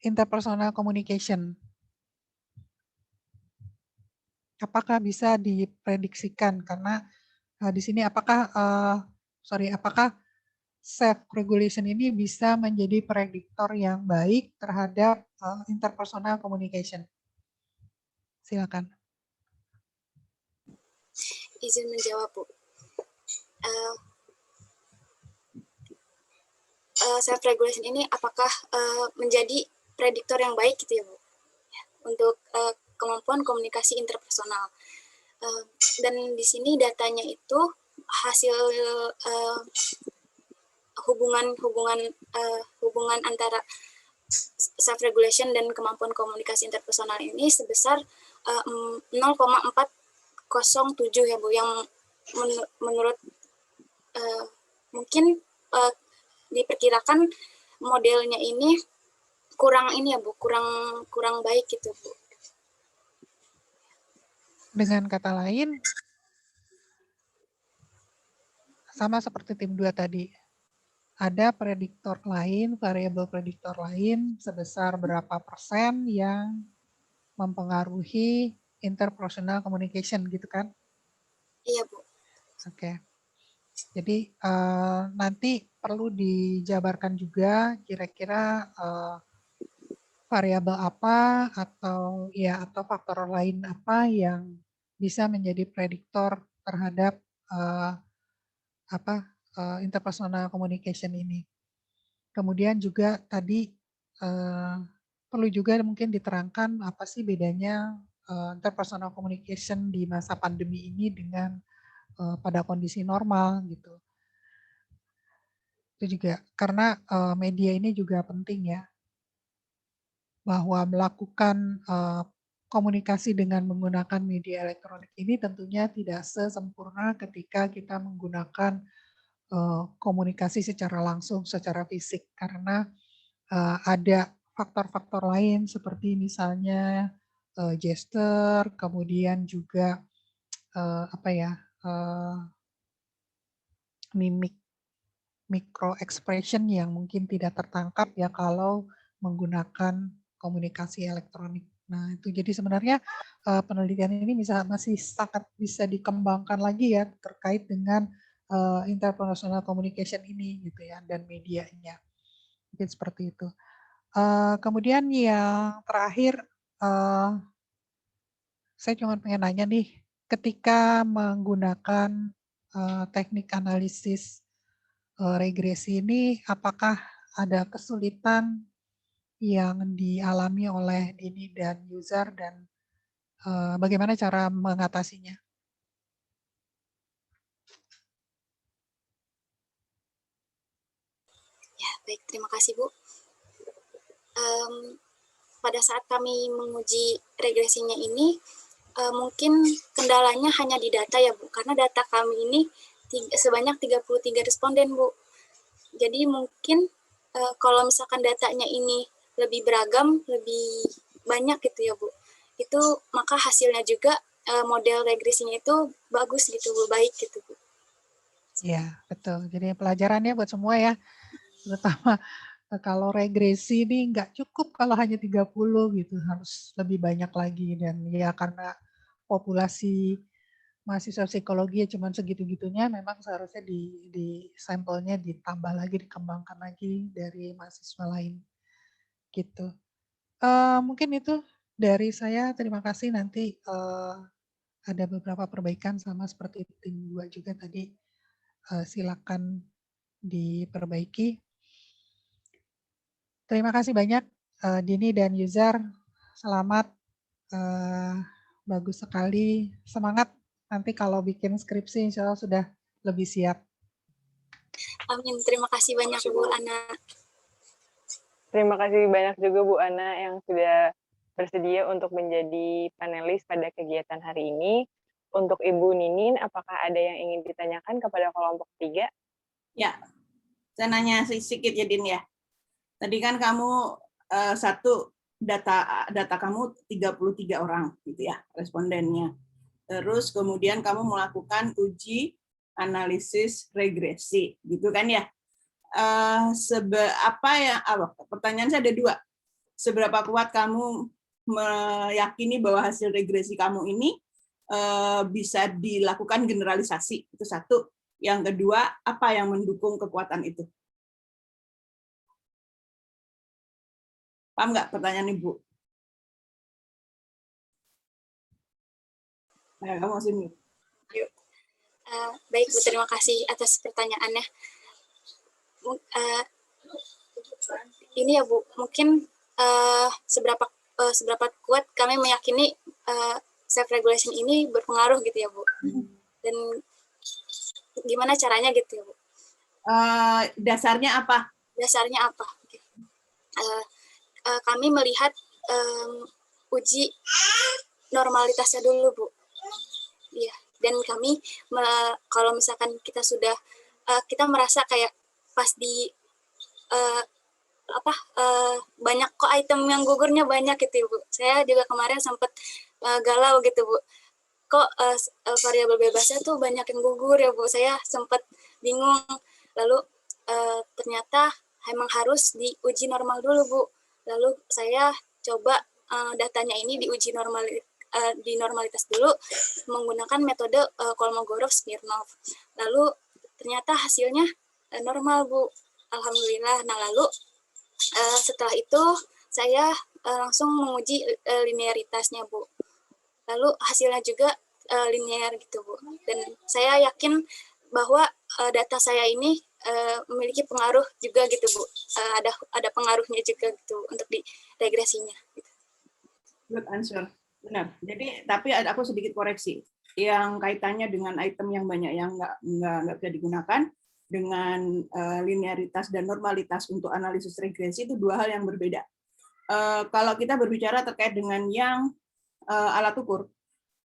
interpersonal communication? Apakah bisa diprediksikan? Karena di sini apakah self-regulation ini bisa menjadi prediktor yang baik terhadap interpersonal communication? Silakan. izin menjawab, Bu. Self-regulation ini apakah menjadi prediktor yang baik gitu ya, Bu? Untuk kemampuan komunikasi interpersonal. Dan di sini datanya itu hasil hubungan antara self-regulation dan kemampuan komunikasi interpersonal ini sebesar 0,407 ya, Bu, yang menurut mungkin diperkirakan modelnya ini kurang ini ya, Bu, kurang baik gitu, Bu. Dengan kata lain, sama seperti tim 2 tadi, ada prediktor lain, variabel prediktor lain sebesar berapa persen yang mempengaruhi interpersonal communication gitu kan? Iya, Bu. Oke. Jadi nanti perlu dijabarkan juga kira-kira variabel apa atau faktor lain apa yang bisa menjadi prediktor terhadap interpersonal communication ini. Kemudian juga tadi perlu juga mungkin diterangkan apa sih bedanya interpersonal communication di masa pandemi ini dengan pada kondisi normal gitu. Itu juga karena media ini juga penting ya, bahwa melakukan komunikasi dengan menggunakan media elektronik ini tentunya tidak sesempurna ketika kita menggunakan komunikasi secara langsung, secara fisik, karena ada faktor-faktor lain seperti misalnya gesture, kemudian juga mimik, micro expression yang mungkin tidak tertangkap ya kalau menggunakan komunikasi elektronik. Nah itu jadi sebenarnya penelitian ini masih sangat bisa dikembangkan lagi ya terkait dengan interpersonal communication ini gitu ya dan medianya. Mungkin seperti itu. Kemudian yang terakhir, saya cuma pengen nanya nih, ketika menggunakan teknik analisis regresi ini, apakah ada kesulitan yang dialami oleh Dini dan Yuzar dan bagaimana cara mengatasinya? Ya, baik, terima kasih, Bu. Pada saat kami menguji regresinya ini, mungkin kendalanya hanya di data ya, Bu, karena data kami ini sebanyak 33 responden, Bu. Jadi mungkin kalau misalkan datanya ini lebih beragam, lebih banyak gitu ya, Bu, itu maka hasilnya juga model regresinya itu bagus gitu, Bu, baik gitu, Bu. Ya, betul. Jadi pelajarannya buat semua ya, terutama kalau regresi ini nggak cukup kalau hanya 30 gitu, harus lebih banyak lagi. Dan ya karena populasi mahasiswa psikologi cuma segitu-gitunya, memang seharusnya di sampelnya ditambah lagi, dikembangkan lagi dari mahasiswa lain. Gitu. Mungkin itu dari saya, terima kasih. Nanti ada beberapa perbaikan sama seperti tim 2 juga tadi, silakan diperbaiki. Terima kasih banyak Dini dan Yuzar, selamat, bagus sekali, semangat nanti kalau bikin skripsi insya Allah sudah lebih siap. Amin, terima kasih banyak Bu Ana. Terima kasih banyak juga Bu Ana yang sudah bersedia untuk menjadi panelis pada kegiatan hari ini. Untuk Ibu Ninin, apakah ada yang ingin ditanyakan kepada kelompok 3? Ya, saya nanya sedikit ya Din ya. Tadi kan kamu data kamu 33 orang gitu ya respondennya. Terus kemudian kamu melakukan uji analisis regresi gitu kan ya. Pertanyaan saya ada 2. Seberapa kuat kamu meyakini bahwa hasil regresi kamu ini bisa dilakukan generalisasi? Itu satu. Yang kedua, apa yang mendukung kekuatan itu? Paham nggak pertanyaan Ibu? Kamu masih mute. Baik Bu, terima kasih atas pertanyaannya. Ini ya Bu, mungkin seberapa kuat kami meyakini self regulation ini berpengaruh gitu ya Bu. Dan gimana caranya gitu ya Bu? Dasarnya apa? Dasarnya apa? Okay. Kami melihat uji normalitasnya dulu Bu. Iya. Dan kami kalau misalkan kita sudah kita merasa kayak pas di banyak kok item yang gugurnya banyak gitu Bu. Saya juga kemarin sempat galau gitu Bu. Kok variabel bebasnya tuh banyak yang gugur ya Bu. Saya sempat bingung. Lalu ternyata emang harus diuji normal dulu Bu. Lalu saya coba datanya ini diuji di normalitas dulu menggunakan metode Kolmogorov-Smirnov. Lalu ternyata hasilnya normal Bu. Alhamdulillah. Nah lalu setelah itu saya langsung menguji linearitasnya Bu. Lalu hasilnya juga linear gitu Bu. Dan saya yakin bahwa data saya ini memiliki pengaruh juga gitu Bu. Ada pengaruhnya juga gitu untuk di regresinya. Gitu. Good answer. Benar. Jadi tapi aku sedikit koreksi. Yang kaitannya dengan item yang banyak yang nggak bisa digunakan dengan linearitas dan normalitas untuk analisis regresi itu dua hal yang berbeda. Kalau kita berbicara terkait dengan yang alat ukur,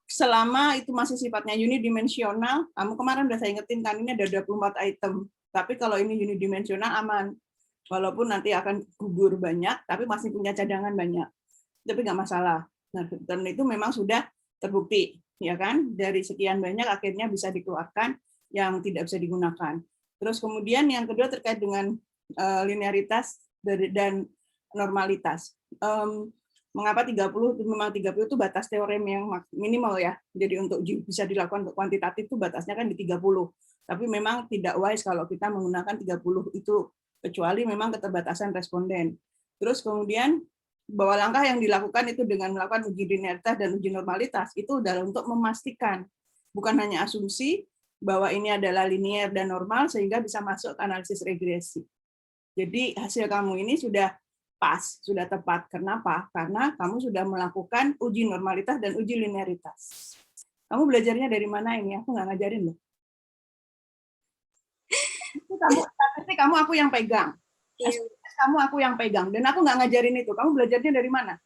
selama itu masih sifatnya unidimensional, kamu kemarin udah saya ingetin kan ini ada 24 item, tapi kalau ini unidimensional aman, walaupun nanti akan gugur banyak, tapi masih punya cadangan banyak, tapi nggak masalah. Nah, dan itu memang sudah terbukti, ya kan? Dari sekian banyak akhirnya bisa dikeluarkan yang tidak bisa digunakan. Terus kemudian yang kedua terkait dengan linearitas dan normalitas. Mengapa 30? Memang 30 itu batas teorem yang minimal ya. Jadi untuk bisa dilakukan untuk kuantitatif itu batasnya kan di 30. Tapi memang tidak wise kalau kita menggunakan 30 itu, kecuali memang keterbatasan responden. Terus kemudian bahwa langkah yang dilakukan itu dengan melakukan uji linearitas dan uji normalitas itu adalah untuk memastikan, bukan hanya asumsi, bahwa ini adalah linear dan normal sehingga bisa masuk ke analisis regresi. Jadi hasil kamu ini sudah pas, sudah tepat. Kenapa? Karena kamu sudah melakukan uji normalitas dan uji linearitas. Kamu belajarnya dari mana ini? Aku nggak ngajarin loh. Kamu aku yang pegang. Kamu aku yang pegang. Dan aku nggak ngajarin itu. Kamu belajarnya dari mana?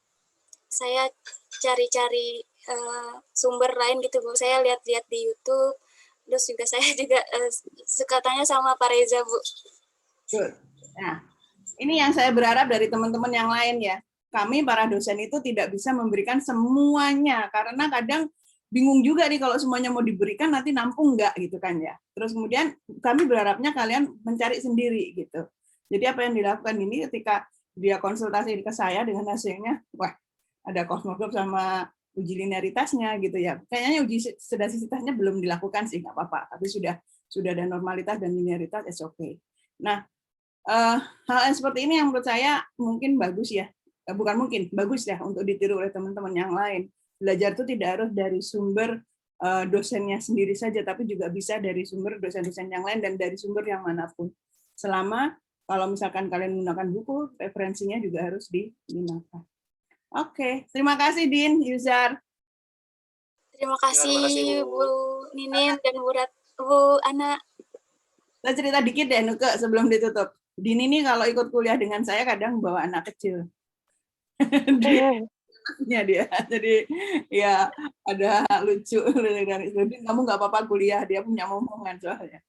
Saya cari-cari sumber lain gitu Bu. Saya lihat-lihat di YouTube. Terus juga saya juga suka tanya sama Pak Reza, Bu. Good. Nah, ini yang saya berharap dari teman-teman yang lain ya. Kami para dosen itu tidak bisa memberikan semuanya karena kadang bingung juga nih kalau semuanya mau diberikan nanti nampung nggak gitu kan ya. Terus kemudian kami berharapnya kalian mencari sendiri gitu. Jadi apa yang dilakukan ini ketika dia konsultasi ke saya dengan hasilnya, wah ada Kolmogorov sama uji linearitasnya gitu ya. Kayaknya uji sedasitasnya belum dilakukan sih, nggak apa-apa. Tapi sudah ada normalitas dan linearitas, it's okay. Nah, hal yang seperti ini yang menurut saya mungkin bagus ya. Bukan mungkin, bagus ya untuk ditiru oleh teman-teman yang lain. Belajar itu tidak harus dari sumber dosennya sendiri saja, tapi juga bisa dari sumber dosen-dosen yang lain dan dari sumber yang manapun. Selama kalau misalkan kalian menggunakan buku, referensinya juga harus digunakan. Oke, terima kasih Din, Yuzar. Terima kasih Bu Ninin dan Bu Ana. Saya cerita dikit deh Nuke sebelum ditutup. Din ini kalau ikut kuliah dengan saya kadang bawa anak kecil. Dia, jadi ya ada lucu dari Din, kamu nggak apa-apa kuliah, dia punya momongan soalnya.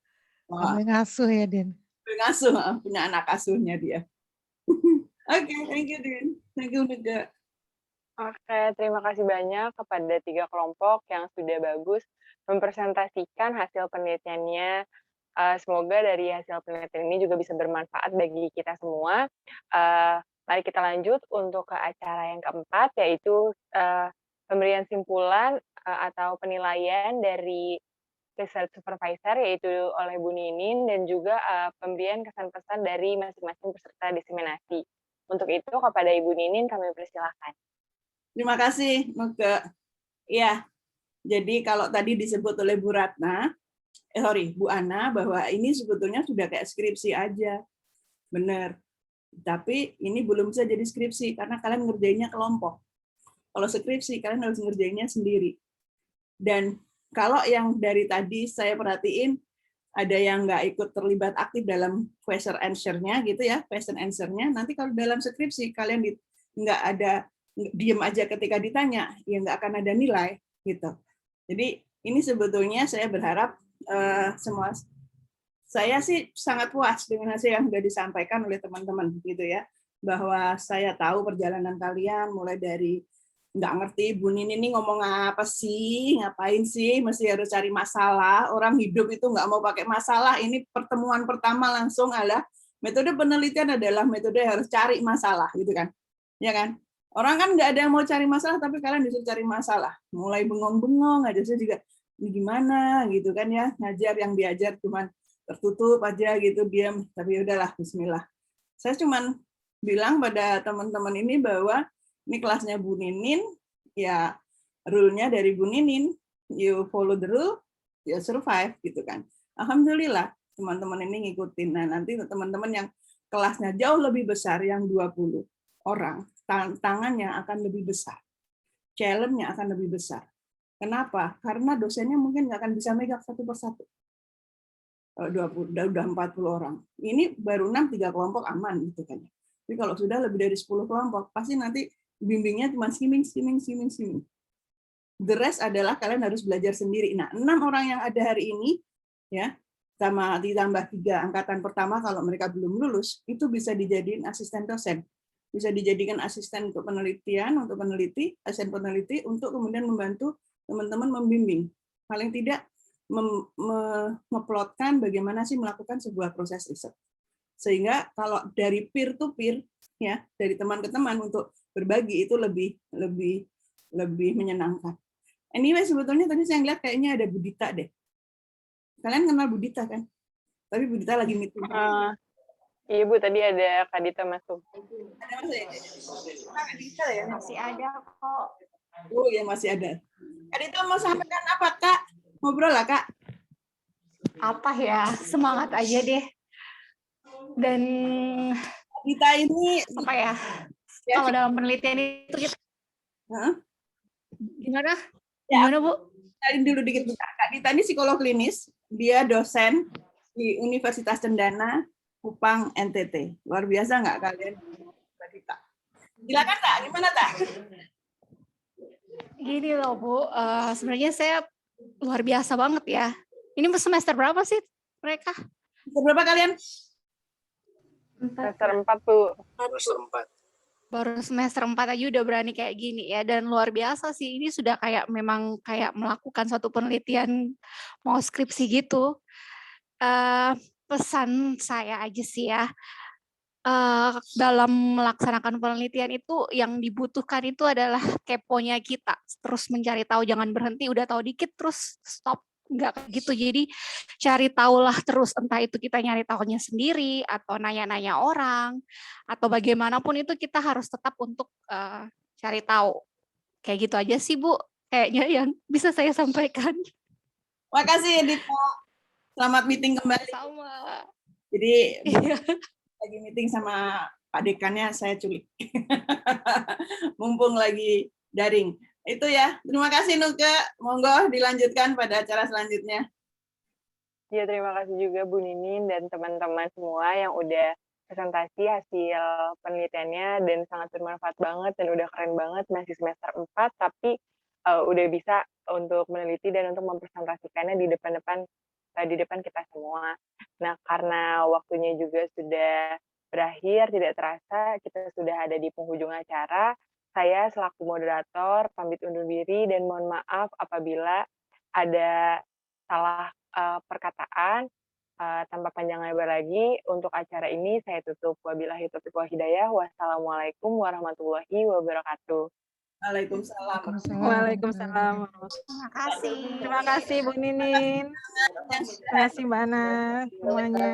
Kamu ngasuh ya Din. Ngasuh, punya anak asuhnya dia. Oke, thank you Din, thank you Nuke. Oke, terima kasih banyak kepada 3 kelompok yang sudah bagus mempresentasikan hasil penelitiannya. Semoga dari hasil penelitian ini juga bisa bermanfaat bagi kita semua. Mari kita lanjut untuk ke acara yang keempat, yaitu pemberian simpulan atau penilaian dari research supervisor, yaitu oleh Bu Ninin, dan juga pemberian kesan-pesan dari masing-masing peserta diseminasi. Untuk itu, kepada Ibu Ninin kami persilahkan. Terima kasih, Nuke. Ya, jadi kalau tadi disebut oleh Bu Ratna, Bu Ana, bahwa ini sebetulnya sudah kayak skripsi aja. Benar. Tapi ini belum bisa jadi skripsi karena kalian ngerjainnya kelompok. Kalau skripsi kalian harus ngerjainnya sendiri. Dan kalau yang dari tadi saya perhatiin ada yang nggak ikut terlibat aktif dalam question answer-nya gitu ya, question answer-nya. Nanti kalau dalam skripsi kalian nggak ada diem aja ketika ditanya, ya nggak akan ada nilai gitu. Jadi ini sebetulnya saya berharap semua, saya sih sangat puas dengan hasil yang sudah disampaikan oleh teman-teman gitu ya, bahwa saya tahu perjalanan kalian mulai dari nggak ngerti Bu Nini ini ngomong apa sih, ngapain sih, mesti harus cari masalah, orang hidup itu nggak mau pakai masalah. Ini pertemuan pertama langsung adalah metode penelitian adalah metode harus cari masalah gitu kan, ya kan? Orang kan nggak ada yang mau cari masalah, tapi kalian disuruh cari masalah, mulai bengong-bengong aja. Saya juga ini gimana gitu kan ya, ngajar yang diajar cuman tertutup aja gitu, diam, tapi udahlah, bismillah. Saya cuman bilang pada teman-teman ini bahwa ini kelasnya Bu Ninin, ya rule-nya dari Bu Ninin, you follow the rule, you survive gitu kan. Alhamdulillah teman-teman ini ngikutin. Nah, nanti teman-teman yang kelasnya jauh lebih besar, yang 20 orang, tantangannya akan lebih besar. Challenge-nya akan lebih besar. Kenapa? Karena dosennya mungkin nggak akan bisa megang satu persatu. 20, udah 40 orang. Ini baru 6, 3 kelompok aman gitu kan. Tapi kalau sudah lebih dari 10 kelompok, pasti nanti bimbingnya cuma skimming. The rest adalah kalian harus belajar sendiri. Nah, 6 orang yang ada hari ini, ya, sama ditambah 3 angkatan pertama kalau mereka belum lulus, itu bisa dijadiin asisten dosen. Bisa dijadikan asisten untuk penelitian, untuk peneliti, asisten peneliti, untuk kemudian membantu teman-teman membimbing. Paling tidak memplotkan bagaimana sih melakukan sebuah proses riset. Sehingga kalau dari peer to peer, ya, dari teman ke teman untuk berbagi itu lebih menyenangkan. Anyway, sebetulnya tadi saya lihat kayaknya ada Budita deh. Kalian kenal Budita kan? Tapi Budita lagi meeting. Iya Bu, tadi ada Kak Dita masuk. Ada Kak Dita ya? Masih ada kok. Oh ya, masih ada. Kak Dita mau sampaikan apa Kak? Ngobrol lah Kak. Apa ya? Semangat aja deh. Dan Dita ini apa ya? Kalau dalam penelitian itu kita gimana? Gimana Bu? Kenalin dulu dikit Kak Dita ini psikolog klinis, dia dosen di Universitas Cendana, Kupang, NTT. Luar biasa nggak kalian? Kak Dita. Silakan Kak, gimana Kak? Gini loh Bu, sebenarnya saya luar biasa banget ya. Ini semester berapa sih mereka? Semester berapa kalian? Semester 4 Bu. Semester 4. Baru semester 4 aja udah berani kayak gini ya, dan luar biasa sih, ini sudah kayak memang kayak melakukan suatu penelitian mau skripsi gitu. Pesan saya aja sih ya, dalam melaksanakan penelitian itu yang dibutuhkan itu adalah keponya kita, terus mencari tahu, jangan berhenti udah tahu dikit terus stop, nggak kayak gitu. Jadi cari tahulah terus, entah itu kita nyari tahunya sendiri atau nanya-nanya orang atau bagaimanapun, itu kita harus tetap untuk cari tahu. Kayak gitu aja sih Bu, kayaknya yang bisa saya sampaikan. Makasih Dita. Selamat meeting kembali. Sama. Jadi lagi meeting sama Pak Dekannya, saya culik. Mumpung lagi daring. Itu ya. Terima kasih Nuke. Monggo dilanjutkan pada acara selanjutnya. Ya, terima kasih juga Bu Ninin dan teman-teman semua yang udah presentasi hasil penelitiannya dan sangat bermanfaat banget dan udah keren banget, masih semester 4 tapi udah bisa untuk meneliti dan untuk mempresentasikannya di depan kita semua. Nah, karena waktunya juga sudah berakhir, tidak terasa kita sudah ada di penghujung acara. Saya selaku moderator pamit undur diri dan mohon maaf apabila ada salah perkataan. Tanpa panjang lebar lagi, untuk acara ini saya tutup. Wabillahi taufiq wal hidayah. Wassalamualaikum warahmatullahi wabarakatuh. Waalaikumsalam. Waalaikumsalam. Terima kasih. Terima kasih Bu Ninin. Terima kasih Mbak Ana semuanya.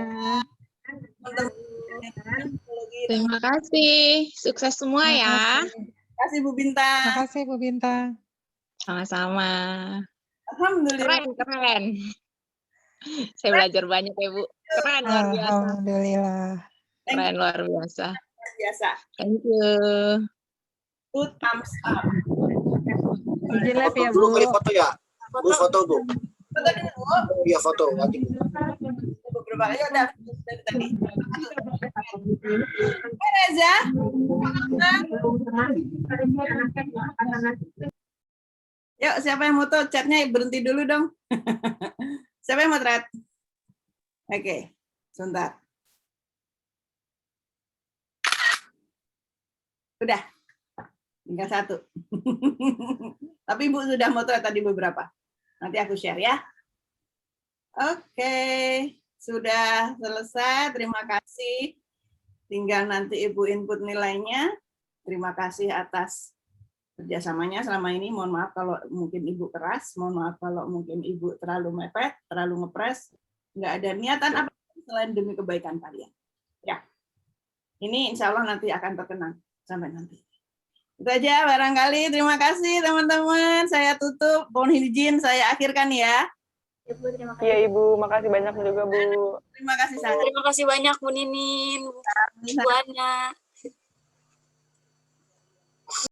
Terima kasih. Sukses semua ya. Terima kasih Bu Bintang. Terima kasih Bu Bintang. Sama-sama. Alhamdulillah. Keren. Saya belajar banyak ya, Bu. Keren, luar biasa. Alhamdulillah. Keren, luar biasa. Biasa. Thank you. Good thumbs up. Izin live ya, Dulu Bu. kali foto ya. Bu, foto, Bu. Foto dulu. Iya, foto. Wajib. Beberapa kali udah dari tadi. Reza. Yuk, siapa yang mau tuh chatnya berhenti dulu dong. Siapa yang mau thread? Oke, sebentar. Udah, tinggal satu. Tapi Ibu sudah mau thread tadi beberapa. Nanti aku share ya. Oke, sudah selesai. Terima kasih. Tinggal nanti Ibu input nilainya. Terima kasih atas kerjasamanya selama ini. Mohon maaf kalau mungkin Ibu keras. Mohon maaf kalau mungkin Ibu terlalu mepet, terlalu ngepres. Nggak ada niatan apa selain demi kebaikan kalian. Ya, ini insya Allah nanti akan terkenang sampai nanti. Itu aja barangkali. Terima kasih teman-teman. Saya tutup. Mohon izin saya akhirkan ya. Ibu, terima kasih. Iya, Ibu. Makasih banyak juga, Bu. Terima kasih sangat. Terima kasih banyak Bu Ninin, Bu Ana.